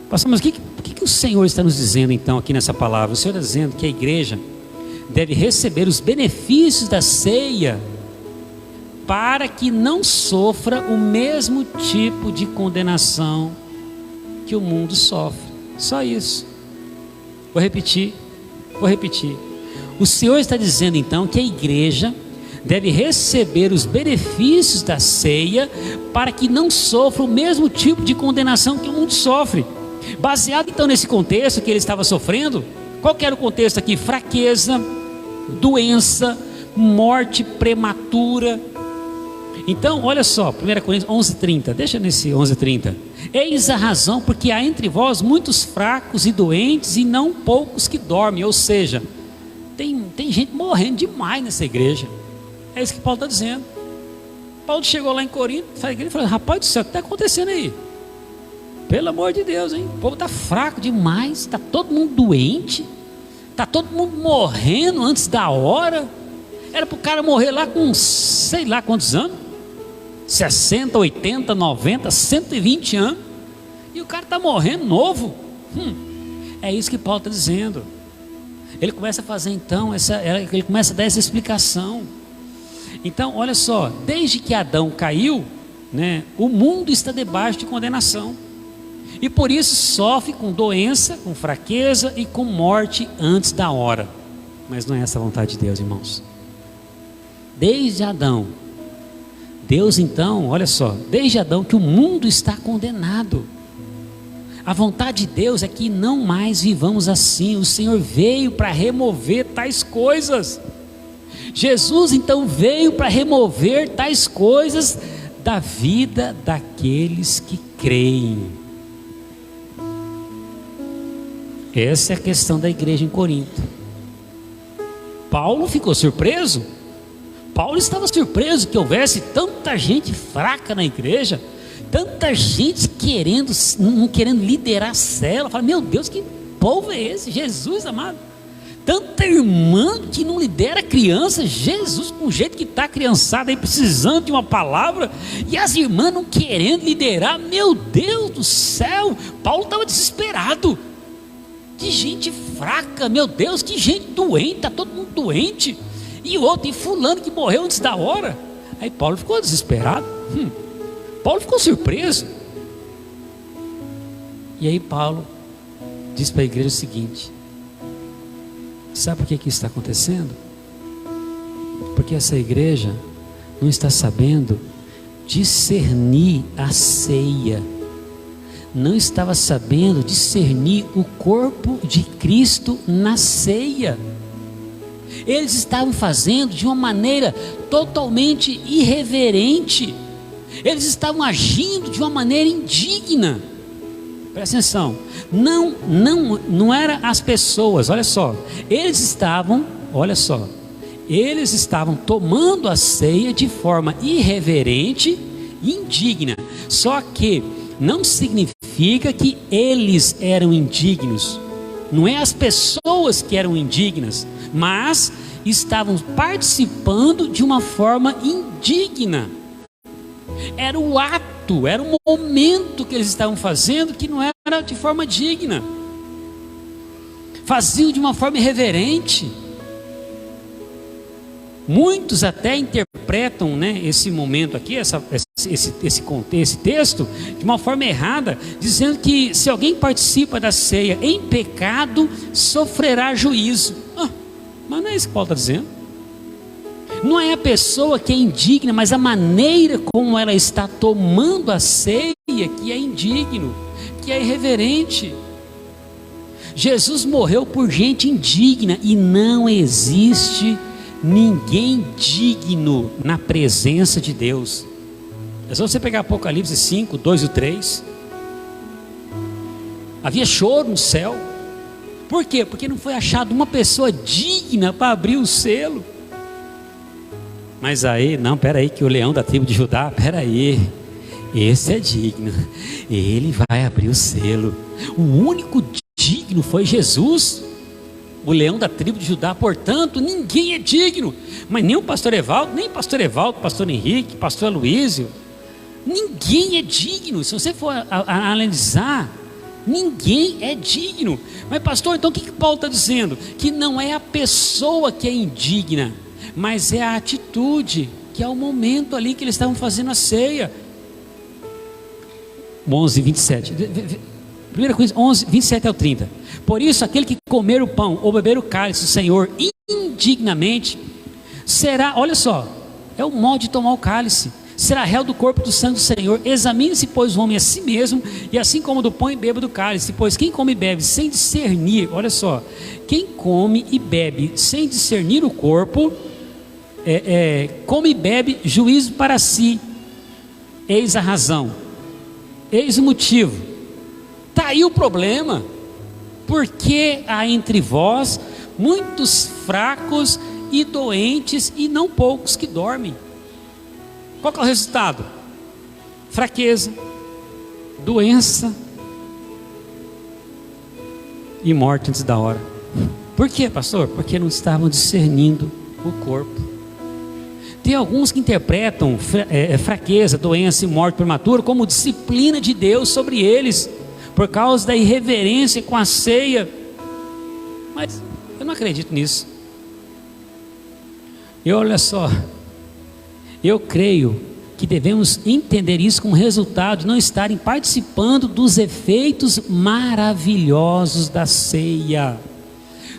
Pastor, mas o que o Senhor está nos dizendo então aqui nessa palavra? O Senhor está dizendo que a igreja deve receber os benefícios da ceia para que não sofra o mesmo tipo de condenação que o mundo sofre. Só isso. Vou repetir. O Senhor está dizendo então que a igreja deve receber os benefícios da ceia para que não sofra o mesmo tipo de condenação que o mundo sofre. Baseado então nesse contexto que ele estava sofrendo, qual que era o contexto aqui? Fraqueza, doença, morte prematura. Então, olha só, 1 Coríntios 11:30, deixa nesse 11:30. Eis a razão porque há entre vós muitos fracos e doentes e não poucos que dormem. Ou seja, tem gente morrendo demais nessa igreja. É isso que Paulo está dizendo. Paulo chegou lá em Corinto, e falou: rapaz do céu, o que está acontecendo aí? Pelo amor de Deus, hein? O povo está fraco demais, está todo mundo doente, está todo mundo morrendo antes da hora. Era para o cara morrer lá com sei lá quantos anos, 60, 80, 90, 120 anos, e o cara está morrendo novo. É isso que Paulo está dizendo. Ele começa a fazer então, ele começa a dar essa explicação. Então, olha só, desde que Adão caiu, né, o mundo está debaixo de condenação. E por isso sofre com doença, com fraqueza e com morte antes da hora. Mas não é essa a vontade de Deus, irmãos. Desde Adão, Deus então, olha só, desde Adão que o mundo está condenado. A vontade de Deus é que não mais vivamos assim. O Senhor veio para remover tais coisas. Jesus então veio para remover tais coisas da vida daqueles que creem. Essa é a questão da igreja em Corinto. Paulo ficou surpreso. Paulo estava surpreso que houvesse tanta gente fraca na igreja, tanta gente não querendo liderar a célula. Fala, meu Deus, que povo é esse? Jesus amado, tanta irmã que não lidera criança. Jesus, com o jeito que está a criançada aí precisando de uma palavra, e as irmãs não querendo liderar. Meu Deus do céu, Paulo estava desesperado. Que gente fraca, meu Deus, que gente doente, está todo mundo doente. E outro, e fulano que morreu antes da hora. Aí Paulo ficou desesperado. Paulo ficou surpreso. E aí Paulo diz para a igreja o seguinte: sabe por que isso está acontecendo? Porque essa igreja não está sabendo discernir a ceia, não estava sabendo discernir o corpo de Cristo na ceia. Eles estavam fazendo de uma maneira totalmente irreverente, eles estavam agindo de uma maneira indigna. Presta atenção, não era as pessoas, olha só, eles estavam tomando a ceia de forma irreverente e indigna. Só que não significa que eles eram indignos, não é as pessoas que eram indignas, mas estavam participando de uma forma indigna. Era o ato, era o momento que eles estavam fazendo que não era de forma digna, faziam de uma forma irreverente. Muitos até interpretam, né, esse momento aqui, esse texto, de uma forma errada, dizendo que se alguém participa da ceia em pecado, sofrerá juízo. Mas não é isso que Paulo está dizendo. Não é a pessoa que é indigna, mas a maneira como ela está tomando a ceia que é indigno, que é irreverente. Jesus morreu por gente indigna e não existe ninguém digno na presença de Deus. É só você pegar Apocalipse 5, 2 e 3. Havia choro no céu. Por quê? Porque não foi achado uma pessoa digna para abrir o selo. Mas aí, não, peraí, que o leão da tribo de Judá, peraí, esse é digno, ele vai abrir o selo. O único digno foi Jesus, o leão da tribo de Judá. Portanto, ninguém é digno. Mas nem o pastor Evaldo, pastor Henrique, pastor Aloísio, ninguém é digno. Se você for analisar, ninguém é digno. Mas pastor, então o que Paulo está dizendo? Que não é a pessoa que é indigna, mas é a atitude, que é o momento ali que eles estavam fazendo a ceia. 11, 27. 1 Coríntios 11, 27 ao 30. Por isso, aquele que comer o pão ou beber o cálice do Senhor indignamente, será, olha só, é o modo de tomar o cálice, será réu do corpo do sangue do Senhor. Examine-se, pois, o homem a si mesmo, e assim como do pão e beba do cálice. Pois quem come e bebe sem discernir, olha só, quem come e bebe sem discernir o corpo, come e bebe juízo para si. Eis a razão, eis o motivo. Está aí o problema. Porque há entre vós muitos fracos e doentes, e não poucos que dormem. Qual que é o resultado? Fraqueza, doença e morte antes da hora. Por quê, pastor? Porque não estavam discernindo o corpo. Tem alguns que interpretam fraqueza, doença e morte prematura como disciplina de Deus sobre eles, por causa da irreverência com a ceia. Mas eu não acredito nisso. E olha só, eu creio que devemos entender isso como resultado de não estarem participando dos efeitos maravilhosos da ceia.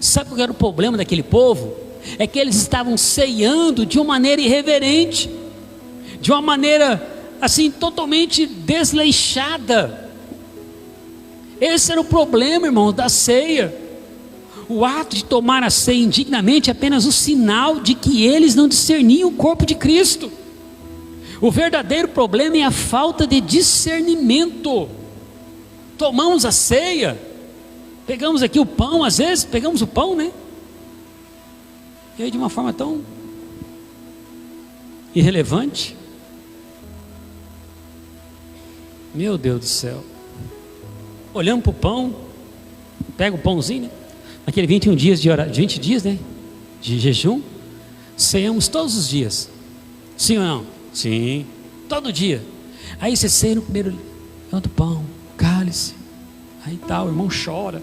Sabe qual era o problema daquele povo? É que eles estavam ceando de uma maneira irreverente, de uma maneira assim totalmente desleixada. Esse era o problema, irmão, da ceia. O ato de tomar a ceia indignamente é apenas um sinal de que eles não discerniam o corpo de Cristo. O verdadeiro problema é a falta de discernimento. Tomamos a ceia, pegamos aqui o pão, às vezes pegamos o pão, né? E aí de uma forma tão irrelevante. Meu Deus do céu. Olhamos para o pão, pega o pãozinho, né? Naquele 21 dias de 20 dias, né? De jejum, ceamos todos os dias. Sim ou não? Sim, todo dia. Aí você ceia no primeiro, levanta o pão, cálice, aí tal, o irmão chora.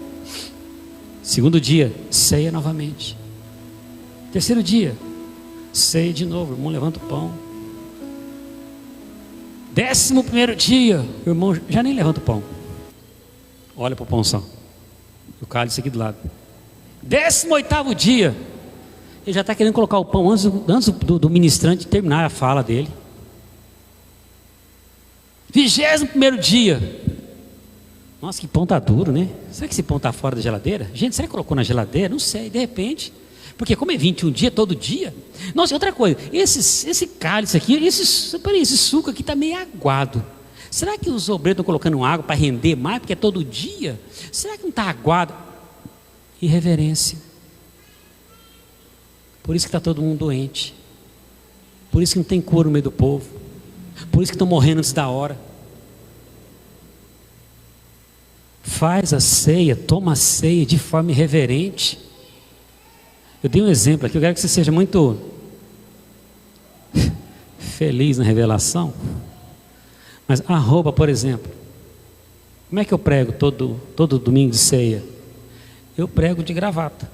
Segundo dia, ceia novamente. Terceiro dia, ceia de novo, o irmão levanta o pão. 11º dia, o irmão já nem levanta o pão. olha para o pão só, o cálice aqui do lado. 18º dia, ele já está querendo colocar o pão antes do ministrante terminar a fala dele. 21º dia, nossa, que pão está duro, né? Será que esse pão está fora da geladeira? Gente, será que colocou na geladeira? Não sei, de repente, porque como é 21 dias, todo dia. Nossa, outra coisa, esse cálice aqui, esse suco aqui está meio aguado. Será que os obreiros estão colocando água para render mais, porque é todo dia? Será que não está aguado? Irreverência. Por isso que está todo mundo doente. Por isso que não tem cura no meio do povo. Por isso que estão morrendo antes da hora. Faz a ceia, toma a ceia de forma irreverente. Eu dei um exemplo aqui, eu quero que você seja muito feliz na revelação. Mas a roupa, por exemplo, como é que eu prego todo domingo de ceia? Eu prego de gravata.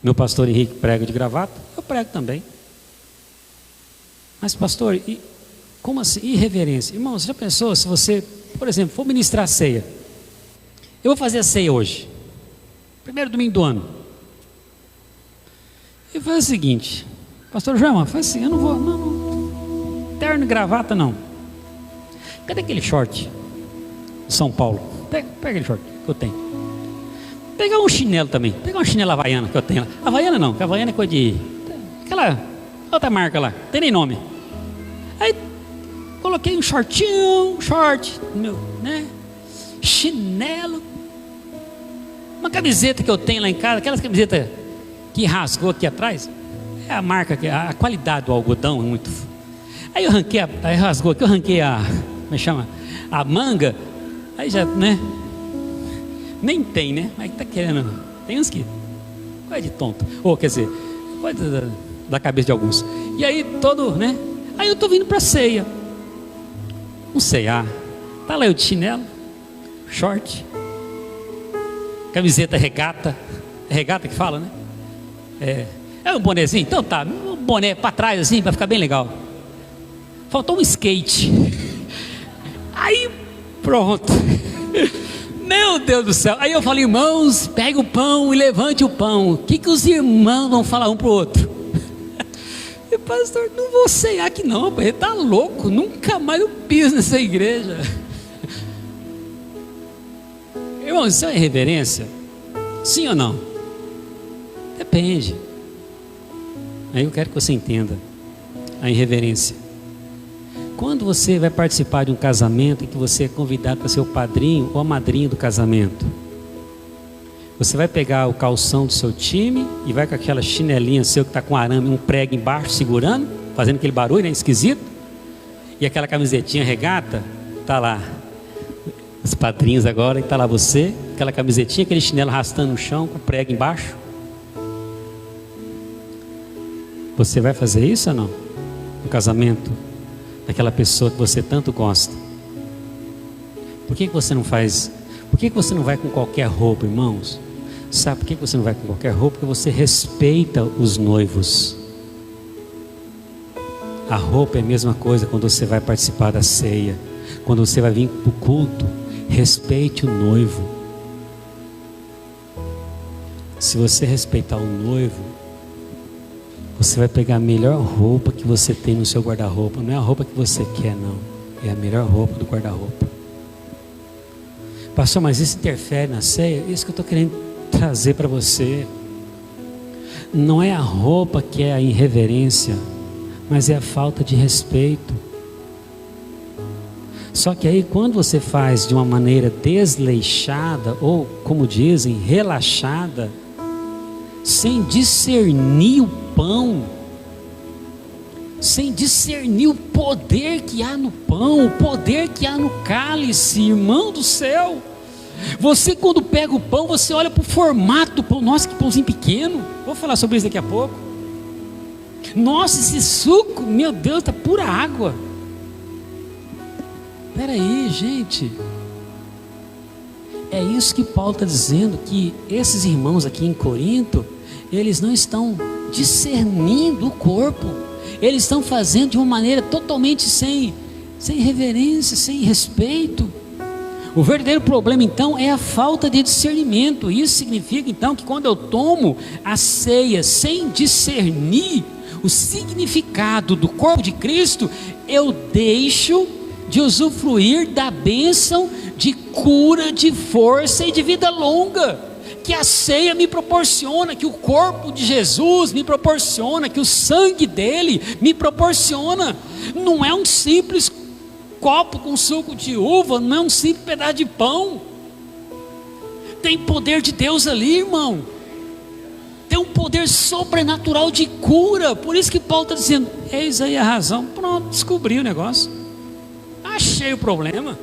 Meu pastor Henrique prega de gravata, eu prego também. Mas pastor, como assim? Irreverência. Irmão, você já pensou se você, por exemplo, for ministrar a ceia? Eu vou fazer a ceia hoje, primeiro domingo do ano. E faz o seguinte, pastor João, faz assim, eu não vou, não, terno e gravata não. Cadê aquele short de São Paulo? Pega aquele short que eu tenho. Pegar um chinelo também, pegar uma chinela havaiana que eu tenho lá. Havaiana não, porque havaiana é coisa de, aquela outra marca lá, não tem nem nome. Aí coloquei um shortinho, meu, né? Chinelo, uma camiseta que eu tenho lá em casa, aquelas camisetas que rasgou aqui atrás, é a marca, a qualidade do algodão é muito. Aí eu arranquei, aí rasgou aqui, eu arranquei como é que chama? A manga, aí já, né? Nem tem, né? Mas tá querendo, tem uns que, coisa de tonto, ou quer dizer, coisa da cabeça de alguns. E aí todo, né? Aí eu tô vindo para ceia. Um ceia. Tá lá eu de chinelo, short, camiseta regata. É regata que fala, né? É um bonezinho? Então tá, um boné para trás assim, para ficar bem legal. Faltou um skate. Aí pronto. Meu Deus do céu. Aí eu falei, irmãos, pega o pão e levante o pão. O que os irmãos vão falar um para o outro? E pastor, não vou ceiar aqui não, ele está louco, nunca mais eu piso nessa igreja. Irmãos, isso é irreverência? Sim ou não? Depende. Aí eu quero que você entenda a irreverência. Quando você vai participar de um casamento em que você é convidado para ser o padrinho ou a madrinha do casamento, você vai pegar o calção do seu time e vai com aquela chinelinha seu que está com arame, um prego embaixo segurando, fazendo aquele barulho, né, esquisito, e aquela camisetinha regata, está lá os padrinhos agora, e está lá você, aquela camisetinha, aquele chinelo arrastando no chão com o prego embaixo. Você vai fazer isso ou não? No casamento daquela pessoa que você tanto gosta. Por que você não faz? Por que você não vai com qualquer roupa, irmãos? Sabe por que você não vai com qualquer roupa? Porque você respeita os noivos. A roupa é a mesma coisa quando você vai participar da ceia. Quando você vai vir para o culto, respeite o noivo. Se você respeitar o noivo, você vai pegar a melhor roupa que você tem no seu guarda-roupa. Não é a roupa que você quer, não. É a melhor roupa do guarda-roupa. Pastor, mas isso interfere na ceia? Isso que eu estou querendo trazer para você. Não é a roupa que é a irreverência, mas é a falta de respeito. Só que aí quando você faz de uma maneira desleixada, ou como dizem, relaxada, sem discernir o pão, sem discernir o poder que há no pão, o poder que há no cálice, irmão do céu. Você quando pega o pão, você olha para o formato do pão. Nossa, que pãozinho pequeno. Vou falar sobre isso daqui a pouco. Nossa, esse suco, meu Deus, está pura água. Espera aí, gente. É isso que Paulo está dizendo, que esses irmãos aqui em Corinto, eles não estão discernindo o corpo. Eles estão fazendo de uma maneira totalmente sem reverência, sem respeito. O verdadeiro problema então é a falta de discernimento. Isso significa então que quando eu tomo a ceia sem discernir o significado do corpo de Cristo, eu deixo de usufruir da bênção de cura, de força e de vida longa, que a ceia me proporciona, que o corpo de Jesus me proporciona, que o sangue dele me proporciona. Não é um simples copo com suco de uva, não é um simples pedaço de pão. Tem poder de Deus ali, irmão. Tem um poder sobrenatural de cura. Por isso que Paulo está dizendo: eis aí a razão. Pronto, descobri o negócio, achei o problema.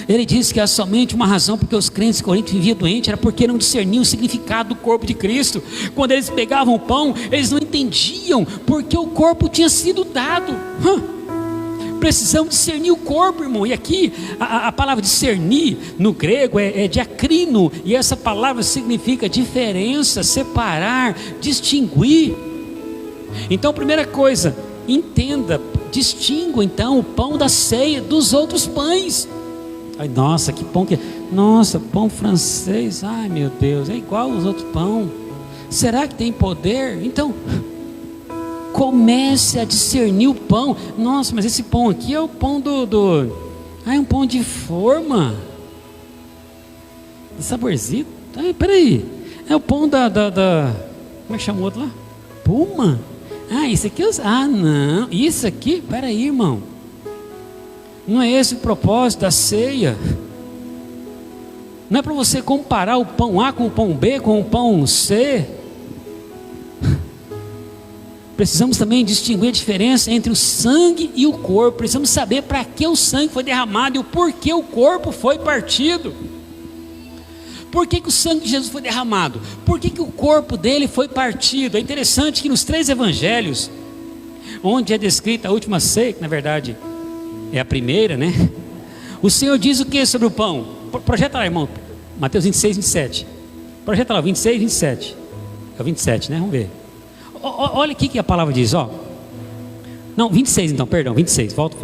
Ele disse que há somente uma razão porque os crentes de Corinto viviam doentes, era porque não discerniam o significado do corpo de Cristo. Quando eles pegavam o pão, eles não entendiam porque o corpo tinha sido dado. Precisamos discernir o corpo, irmão. E aqui a palavra discernir no grego é diacrino, e essa palavra significa diferença, separar, distinguir. Então, primeira coisa, entenda, distingua então o pão da ceia dos outros pães. Ai, nossa, que pão que é. Nossa, pão francês, ai meu Deus, é igual aos outros pão. Será que tem poder? Então, comece a discernir o pão. Nossa, mas esse pão aqui é o pão é um pão de forma, de saborzinho. Ai, peraí, é o pão como é que chama o outro lá? Puma? Ah, isso aqui, não, isso aqui, peraí, irmão. Não é esse o propósito da ceia. Não é para você comparar o pão A com o pão B, com o pão C. Precisamos também distinguir a diferença entre o sangue e o corpo. Precisamos saber para que o sangue foi derramado e o porquê o corpo foi partido. Por que o sangue de Jesus foi derramado? Por que o corpo dele foi partido? É interessante que nos 3 evangelhos, onde é descrita a última ceia, que na verdade é a primeira, né? O Senhor diz o que sobre o pão? Projeta lá, irmão, Mateus 26, 27. Projeta lá, 26, 27. É o 27, né? Vamos ver. Olha aqui que a palavra diz, ó. Não, 26 então, perdão, 26. Volta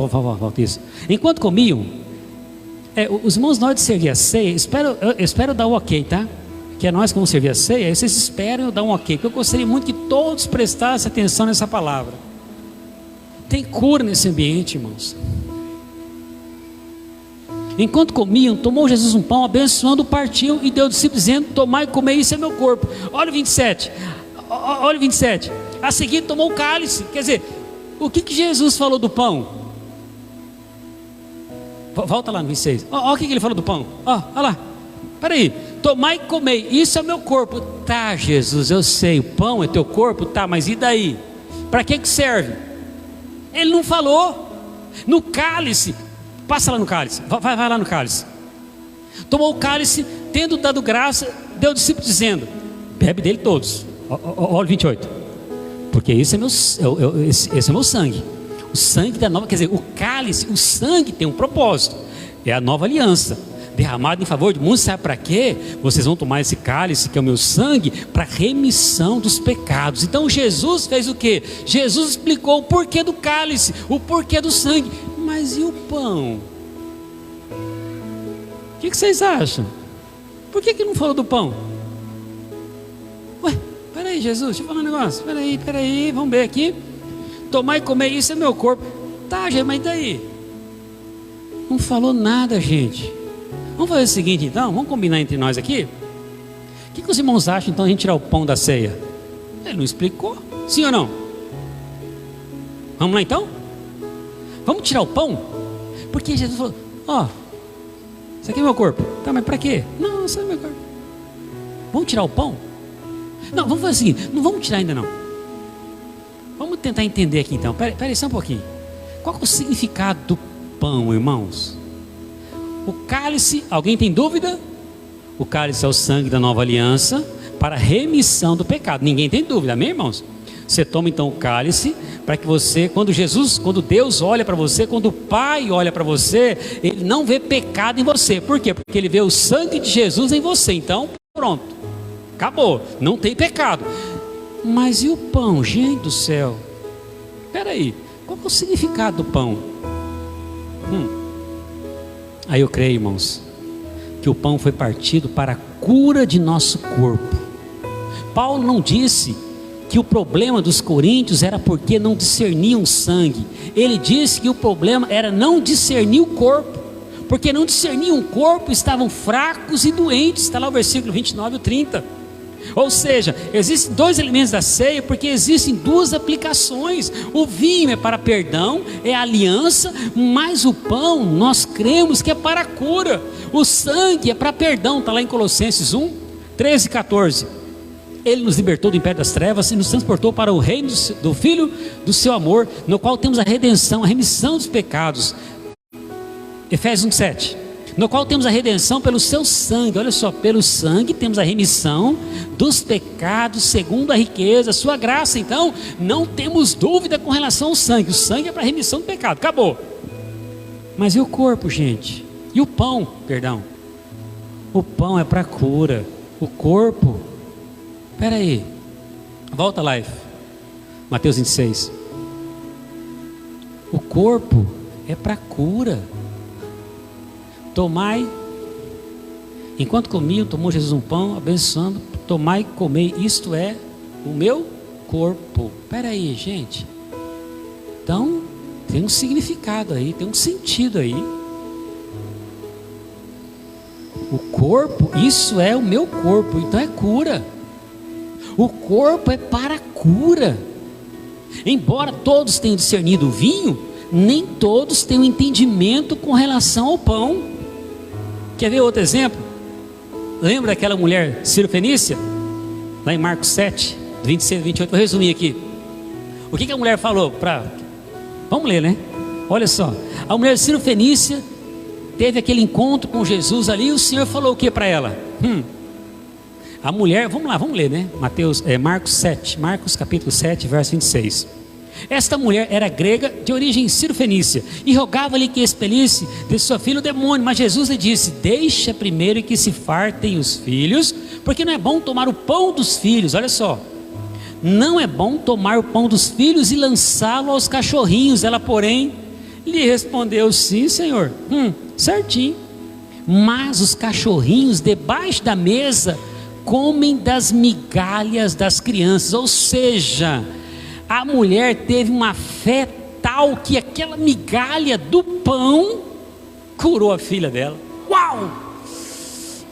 isso. Enquanto comiam, os irmãos, na hora de servir a ceia, espero dar o ok, tá? Que é nós que vamos servir a ceia, aí vocês esperam eu dar um ok, porque eu gostaria muito que todos prestassem atenção nessa palavra. Tem cura nesse ambiente, irmãos. Enquanto comiam, tomou Jesus um pão, abençoando, partiu e deu ao discípulo, dizendo: tomai e comei, isso é meu corpo. Olha o 27. Olha o 27. A seguir tomou o cálice. Quer dizer, o que Jesus falou do pão? Volta lá no 26. Olha o que ele falou do pão. Olha lá. Peraí. Tomai e comei, isso é meu corpo. Tá, Jesus, eu sei, o pão é teu corpo, tá, mas e daí? Para que serve? Ele não falou. No cálice, passa lá no cálice, vai lá no cálice. Tomou o cálice, tendo dado graça, deu ao discípulo dizendo: bebe dele todos. Olha o 28. Porque esse é meu sangue. O sangue da nova, quer dizer, o cálice, o sangue tem um propósito. É a nova aliança, derramado em favor de muitos. Sabe para quê? Vocês vão tomar esse cálice, que é o meu sangue, para remissão dos pecados. Então Jesus fez o quê? Jesus explicou o porquê do cálice, o porquê do sangue. Mas e o pão? O que vocês acham? Por que não falou do pão? Ué, peraí, Jesus, deixa eu falar um negócio. Peraí, vamos ver aqui. Tomar e comer, isso é meu corpo. Tá, gente, mas daí? Não falou nada, gente. Vamos fazer o seguinte então, vamos combinar entre nós aqui. O que os irmãos acham então a gente tirar o pão da ceia? Ele não explicou, sim ou não? Vamos lá então? Vamos tirar o pão? Porque Jesus falou: ó, isso aqui é meu corpo. Tá, mas para quê? Não, isso é meu corpo. Vamos tirar o pão? Não, vamos fazer o seguinte, não vamos tirar ainda não. Vamos tentar entender aqui então. Peraí só um pouquinho. Qual é o significado do pão, irmãos? O cálice, alguém tem dúvida? O cálice é o sangue da nova aliança para remissão do pecado. Ninguém tem dúvida, amém, irmãos? Você toma então o cálice para que você, quando Deus olha para você, quando o Pai olha para você, Ele não vê pecado em você. Por quê? Porque Ele vê o sangue de Jesus em você. Então, pronto, acabou, não tem pecado. Mas e o pão, gente do céu? Espera aí, qual é o significado do pão? Aí eu creio, irmãos, que o pão foi partido para a cura de nosso corpo. Paulo não disse que o problema dos coríntios era porque não discerniam sangue. Ele disse que o problema era não discernir o corpo, porque não discerniam o corpo, estavam fracos e doentes. Está lá o versículo 29 e 30. Ou seja, existem dois elementos da ceia, porque existem duas aplicações. O vinho é para perdão, é aliança, mas o pão nós cremos que é para a cura. O sangue é para perdão, está lá em Colossenses 1, 13 e 14. Ele nos libertou do império das trevas e nos transportou para o reino do Filho do seu amor, no qual temos a redenção, a remissão dos pecados. Efésios 1,7. No qual temos a redenção pelo seu sangue. Olha só, pelo sangue temos a remissão dos pecados segundo a riqueza, a sua graça. Então, não temos dúvida com relação ao sangue. O sangue é para a remissão do pecado, acabou. Mas e o corpo, gente? E o pão, perdão? O pão é para cura. O corpo, espera aí, volta lá, Mateus 26. O corpo é para cura. Tomai, enquanto comiam, tomou Jesus um pão, abençoando, tomai e comei, isto é o meu corpo. Espera aí, gente. Então, tem um significado aí, tem um sentido aí. O corpo, isso é o meu corpo, então é cura. O corpo é para cura. Embora todos tenham discernido o vinho, nem todos têm um entendimento com relação ao pão. Quer ver outro exemplo? Lembra daquela mulher Ciro-fenícia? Lá em Marcos 7, 26 e 28, vou resumir aqui. O que a mulher falou? Vamos ler, né? Olha só, a mulher Ciro-fenícia teve aquele encontro com Jesus ali, e o Senhor falou o que para ela? A mulher, vamos lá, vamos ler, né? Marcos capítulo 7, verso 26. Esta mulher era grega, de origem Ciro-fenícia, e rogava-lhe que expelisse de sua filha o demônio. Mas Jesus lhe disse: deixa primeiro que se fartem os filhos, porque não é bom tomar o pão dos filhos. Olha só, não é bom tomar o pão dos filhos e lançá-lo aos cachorrinhos. Ela, porém, lhe respondeu: sim, Senhor, certinho. Mas os cachorrinhos debaixo da mesa comem das migalhas das crianças. Ou seja, a mulher teve uma fé tal que aquela migalha do pão curou a filha dela. Uau!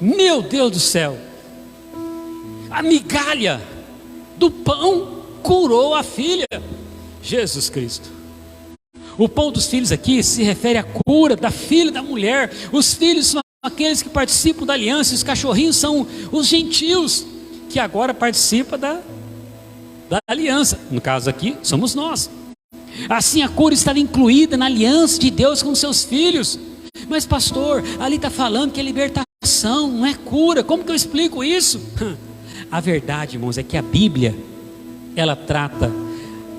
Meu Deus do céu! A migalha do pão curou a filha. Jesus Cristo. O pão dos filhos aqui se refere à cura da filha da mulher. Os filhos são aqueles que participam da aliança. Os cachorrinhos são os gentios que agora participam da aliança. No caso aqui, somos nós. Assim a cura estava incluída na aliança de Deus com seus filhos. Mas pastor, ali está falando que é libertação, não é cura. Como que eu explico isso? A verdade, irmãos, é que a Bíblia, ela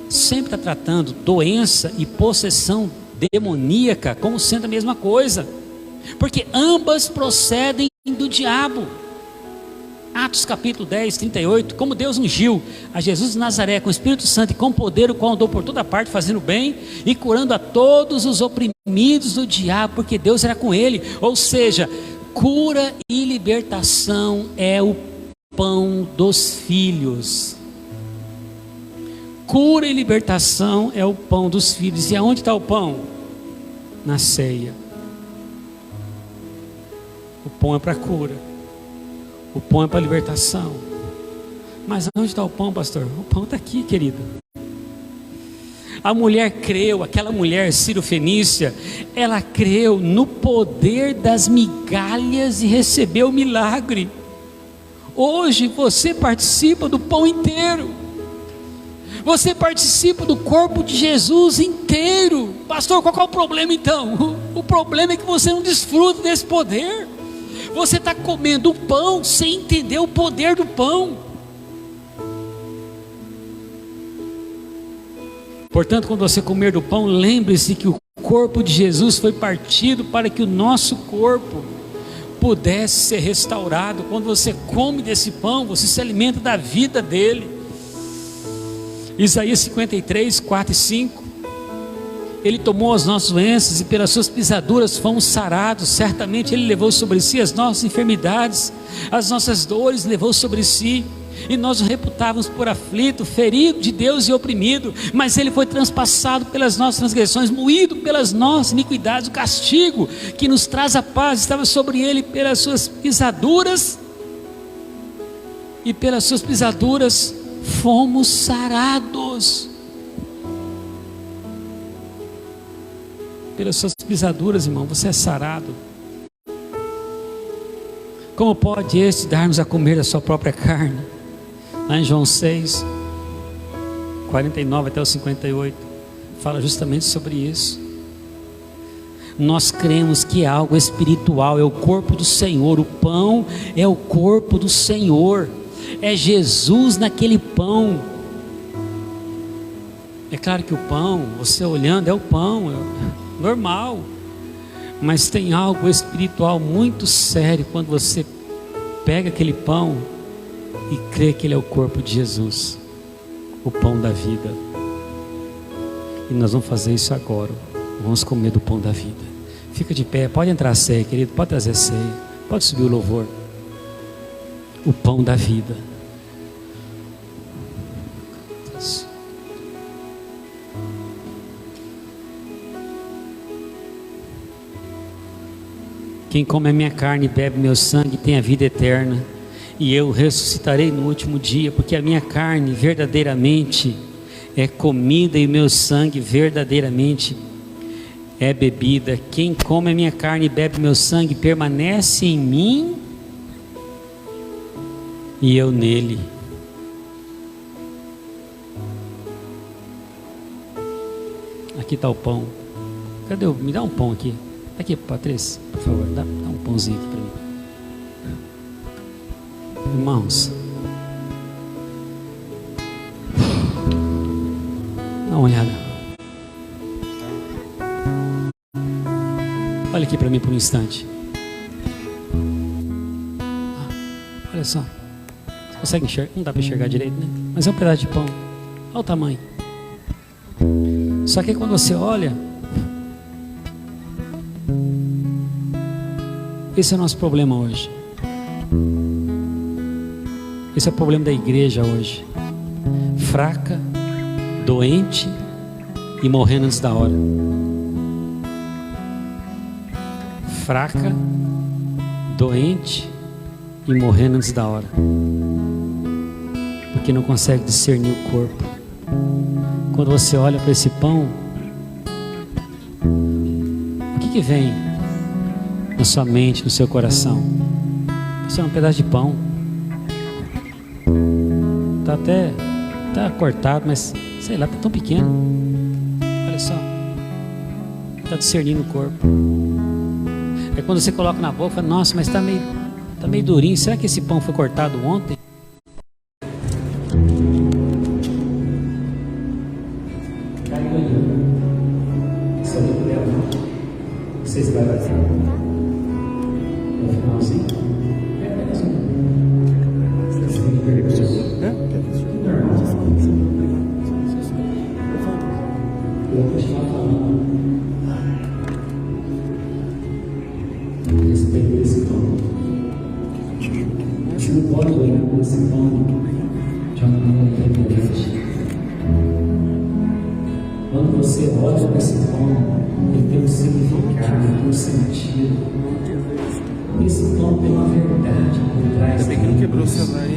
sempre está tratando doença e possessão demoníaca como sendo a mesma coisa, porque ambas procedem do diabo. Atos capítulo 10, 38, como Deus ungiu a Jesus de Nazaré com o Espírito Santo e com poder, o qual andou por toda parte fazendo bem e curando a todos os oprimidos do diabo, porque Deus era com ele. Ou seja, cura e libertação é o pão dos filhos. Cura e libertação é o pão dos filhos. E aonde está o pão? Na ceia. O pão é para cura. O pão é para libertação. Mas onde está o pão, pastor? O pão está aqui, querido. A mulher creu, aquela mulher Ciro-fenícia, ela creu no poder das migalhas e recebeu o milagre. Hoje você participa do pão inteiro. Você participa do corpo de Jesus inteiro. Pastor, qual é o problema então? O problema é que você não desfruta desse poder. Você está comendo o pão sem entender o poder do pão. Portanto, quando você comer do pão, lembre-se que o corpo de Jesus foi partido para que o nosso corpo pudesse ser restaurado. Quando você come desse pão, você se alimenta da vida dele. Isaías 53, 4 e 5. Ele tomou as nossas doenças e pelas suas pisaduras fomos sarados. Certamente Ele levou sobre si as nossas enfermidades, as nossas dores levou sobre si. E nós o reputávamos por aflito, ferido de Deus e oprimido, mas Ele foi transpassado pelas nossas transgressões, moído pelas nossas iniquidades. O castigo que nos traz a paz estava sobre Ele, pelas suas pisaduras, e pelas suas pisaduras fomos sarados. Pelas suas pisaduras, irmão, você é sarado. Como pode este dar-nos a comer da sua própria carne? Lá em João 6, 49 até o 58, fala justamente sobre isso. Nós cremos que é algo espiritual, é o corpo do Senhor. O pão é o corpo do Senhor, é Jesus naquele pão. É claro que o pão, você olhando, é o pão, é normal, mas tem algo espiritual muito sério quando você pega aquele pão e crê que ele é o corpo de Jesus, o pão da vida. E nós vamos fazer isso agora. Vamos comer do pão da vida. Fica de pé, pode entrar a ceia, querido, pode trazer a ceia, pode subir o louvor. O pão da vida. Quem come a minha carne e bebe meu sangue tem a vida eterna, e eu ressuscitarei no último dia, porque a minha carne verdadeiramente é comida e o meu sangue verdadeiramente é bebida. Quem come a minha carne e bebe meu sangue permanece em mim e eu nele. Aqui está o pão. Cadê o? Me dá um pão aqui. Aqui, Patrícia, por favor, dá um pãozinho aqui para mim. Irmãos, dá uma olhada. Olha aqui para mim por um instante. Olha só. Você consegue enxergar? Não dá para enxergar direito, né? Mas é um pedaço de pão. Olha o tamanho. Só que quando você olha, esse é o nosso problema hoje. Esse é o problema da igreja hoje. Fraca, doente e morrendo antes da hora. Fraca, doente e morrendo antes da hora. Porque não consegue discernir o corpo. Quando você olha para esse pão, o que vem na sua mente, no seu coração? Isso é um pedaço de pão. Tá cortado, mas sei lá, tá tão pequeno. Olha só, tá discernindo o corpo. É quando você coloca na boca, fala, nossa, mas tá meio durinho. Será que esse pão foi cortado ontem? Vocês vai fazer no finalzinho. Eu vou continuar falando a respeito desse pão. Você não pode olhar para esse pão de uma maneira diferente. Quando você olha para esse pão, ele tem um significado, ele tem um sentido. Esse pão tem uma verdade por trás. Também que não quebrou o celular.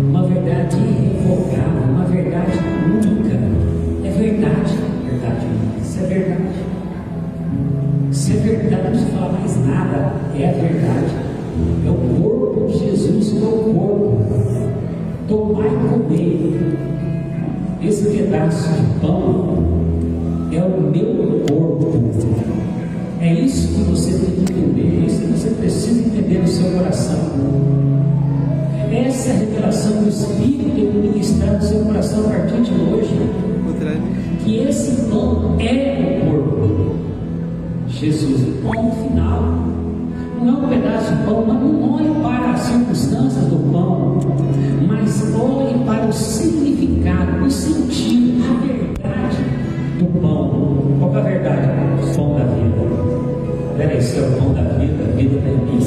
Uma verdade irrevogável, uma verdade única. É verdade, verdade única. Isso é verdade. Isso é verdade, não precisa falar mais nada. É a verdade. É o corpo de Jesus, o meu corpo. Tomai e comei. Esse pedaço de pão é o meu corpo. É isso que você tem que entender, é isso que você precisa entender no seu coração. Essa é a revelação do Espírito que vai ministrar no seu coração a partir de hoje. Que esse pão é o corpo. Jesus, o pão final. Não é um pedaço de pão, não olhe para as circunstâncias do pão, mas olhe para o significado, o sentido, a verdade do pão. Qual é a esse é o pão da vida, a vida está em mim.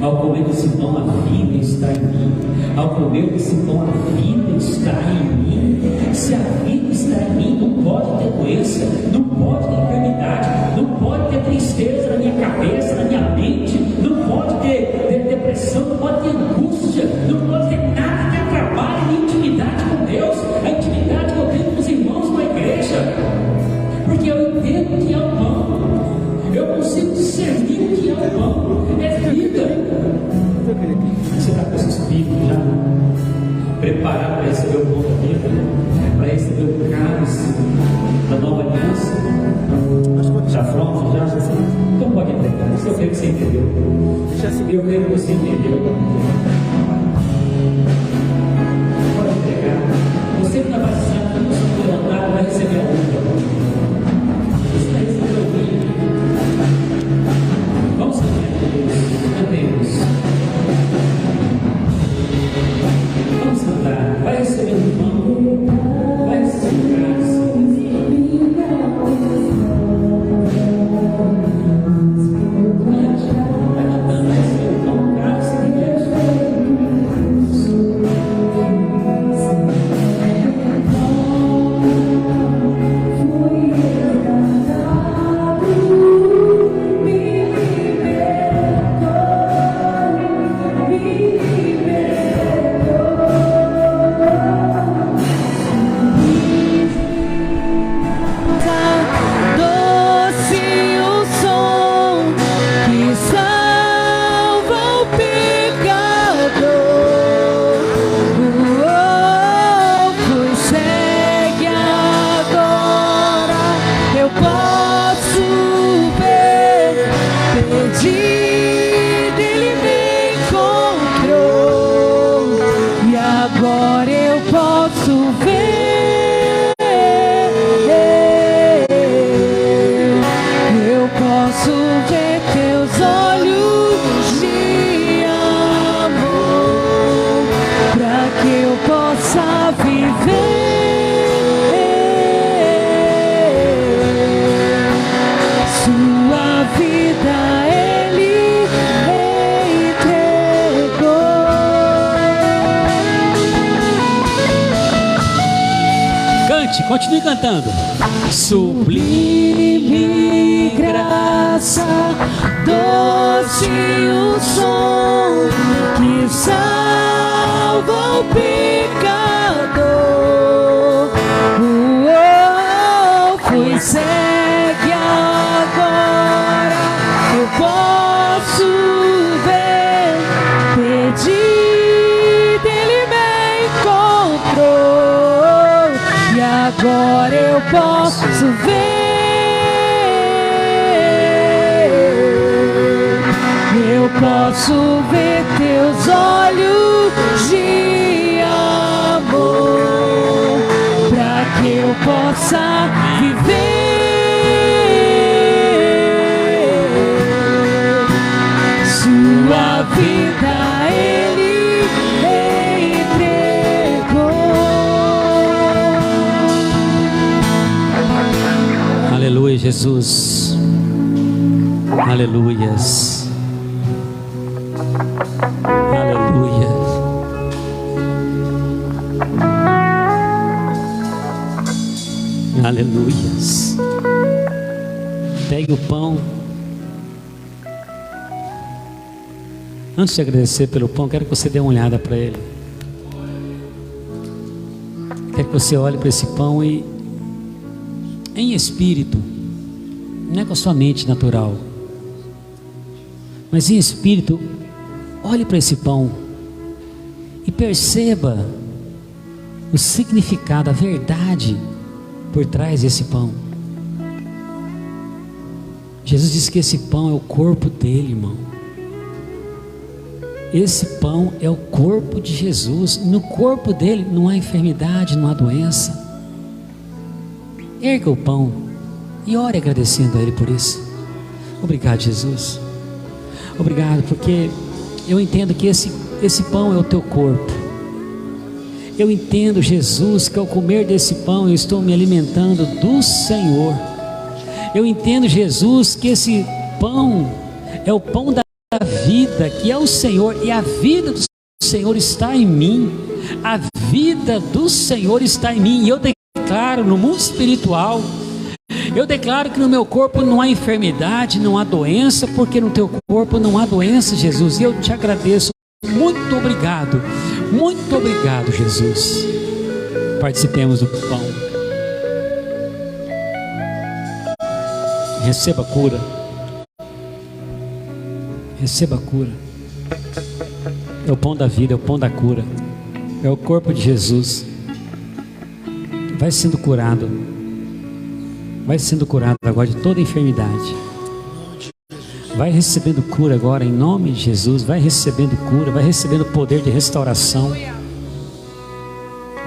Ao comer desse pão, a vida está em mim. Ao comer desse pão, a vida está em mim. Se a vida está em mim, não pode ter doença, não pode ter enfermidade, não pode ter tristeza na minha cabeça, na minha mente, não pode ter depressão, não pode ter angústia, não pode ter nada que atrapalhe a minha intimidade com Deus, a intimidade que eu tenho com os irmãos da igreja, porque eu entendo o que é o pão, eu consigo discernir o que é o pão, é vida. Você está com esse espírito já preparado para receber o pão da vida, para receber o cálice da nova aliança? Já pronto? Já? Então pode entregar. Isso eu creio que você entendeu. Eu creio que você entendeu. Pode entregar. Você que está batizado, que não se levantar, vai receber a uva. Você vai receber o vinho. Vamos cantar, Deus. Cantemos. Vamos cantar. Vai receber o pão. Vai receber o cálice. Continue cantando. Sublime graça, doce o som que salva o pecador. Fui segue agora, eu posso ver, pedir, ele me encontrou. E agora eu posso ver, eu posso ver teus olhos de amor, para que eu possa viver sua vida. Ele entregou. Aleluia, Jesus. Aleluias. Aleluia. Aleluias. Pegue o pão. Antes de agradecer pelo pão, quero que você dê uma olhada para ele. Quero que você olhe para esse pão e, em espírito, não é com a sua mente natural, mas em espírito, olhe para esse pão e perceba o significado, a verdade por trás desse pão. Jesus disse que esse pão é o corpo dele, irmão. Esse pão é o corpo de Jesus. No corpo dele não há enfermidade, não há doença. Erga o pão e ore agradecendo a ele por isso. Obrigado, Jesus. Obrigado, porque eu entendo que esse pão é o teu corpo. Eu entendo, Jesus, que ao comer desse pão eu estou me alimentando do Senhor. Eu entendo, Jesus, que esse pão, é o pão da vida, que é o Senhor, e a vida do Senhor está em mim, a vida do Senhor está em mim, e eu declaro no mundo espiritual, eu declaro que no meu corpo não há enfermidade, não há doença, porque no teu corpo não há doença, Jesus, e eu te agradeço, muito obrigado, Jesus. Participemos do pão, receba a cura, receba a cura, é o pão da vida, é o pão da cura, é o corpo de Jesus. Vai sendo curado agora de toda enfermidade. Vai recebendo cura agora em nome de Jesus. Vai recebendo cura, vai recebendo poder de restauração.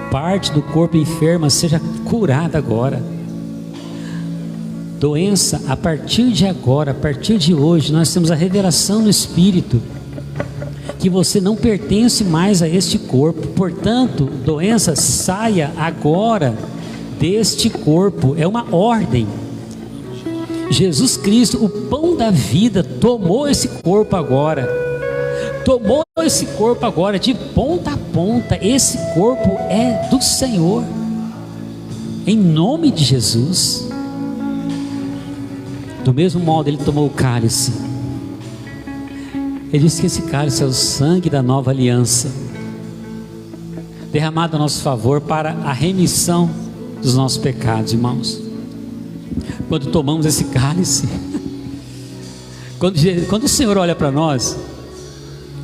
Parte do corpo enferma seja curada agora. Doença, a partir de agora, a partir de hoje, nós temos a revelação no Espírito que você não pertence mais a este corpo. Portanto, doença, saia agora deste corpo. É uma ordem. Jesus Cristo, o pão da vida, tomou esse corpo agora. Tomou esse corpo agora de ponta a ponta. Esse corpo é do Senhor. Em nome de Jesus. Do mesmo modo, Ele tomou o cálice. Ele disse que esse cálice é o sangue da nova aliança, derramado a nosso favor para a remissão dos nossos pecados, irmãos. Quando tomamos esse cálice, quando o Senhor olha para nós,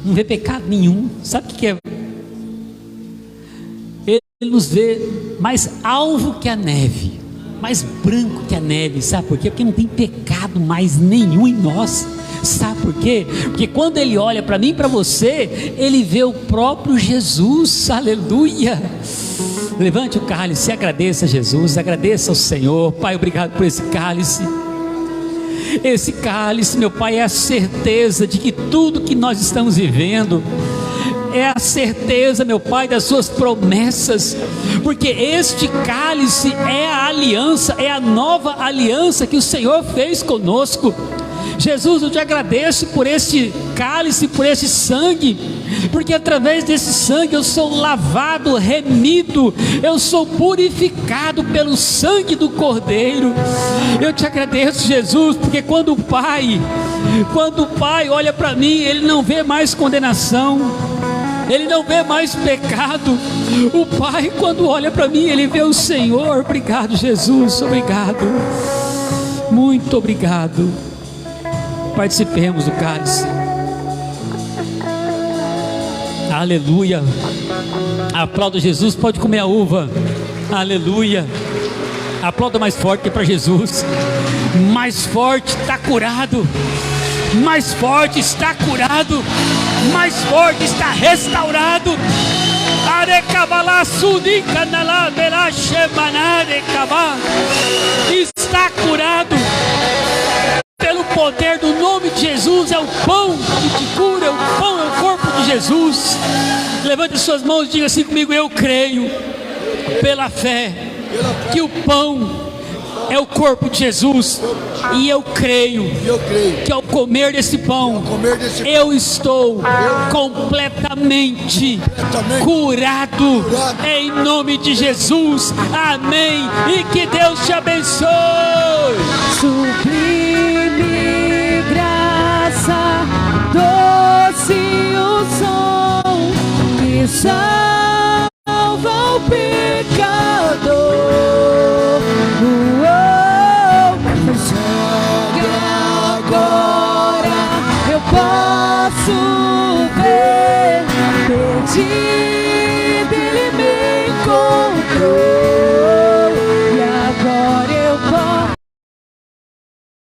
não vê pecado nenhum. Sabe o que é? Ele nos vê mais alvo que a neve, mais branco que a neve. Sabe por quê? Porque não tem pecado mais nenhum em nós. Sabe por quê? Porque quando Ele olha para mim e para você, Ele vê o próprio Jesus. Aleluia. Levante o cálice e agradeça a Jesus, agradeça ao Senhor. Pai, obrigado por esse cálice. Esse cálice, meu Pai, é a certeza de que tudo que nós estamos vivendo é a certeza, meu Pai, das suas promessas, porque este cálice é a aliança, é a nova aliança que o Senhor fez conosco. Jesus, eu te agradeço por este cálice, por este sangue, porque através desse sangue eu sou lavado, remido, eu sou purificado pelo sangue do Cordeiro. Eu te agradeço, Jesus, porque quando o Pai olha para mim, Ele não vê mais condenação, Ele não vê mais pecado. O Pai, quando olha para mim, Ele vê o Senhor. Obrigado, Jesus, obrigado, muito obrigado. Participemos do cálice. Aleluia. Aplauda Jesus, pode comer a uva. Aleluia. Aplauda mais forte que para Jesus. Mais forte, está curado. Mais forte, está curado. Mais forte, está restaurado. Está curado pelo poder do nome de Jesus. É o pão que te cura, é o pão, é o corpo de Jesus. Levante suas mãos e diga assim comigo: eu creio pela fé que o pão é o corpo de Jesus, e eu creio que ao comer desse pão eu estou completamente curado, em nome de Jesus. Amém. E que Deus te abençoe. Sublime graça, doce o som que salva o pecador. Agora eu posso ver, perdido Ele me encontrou.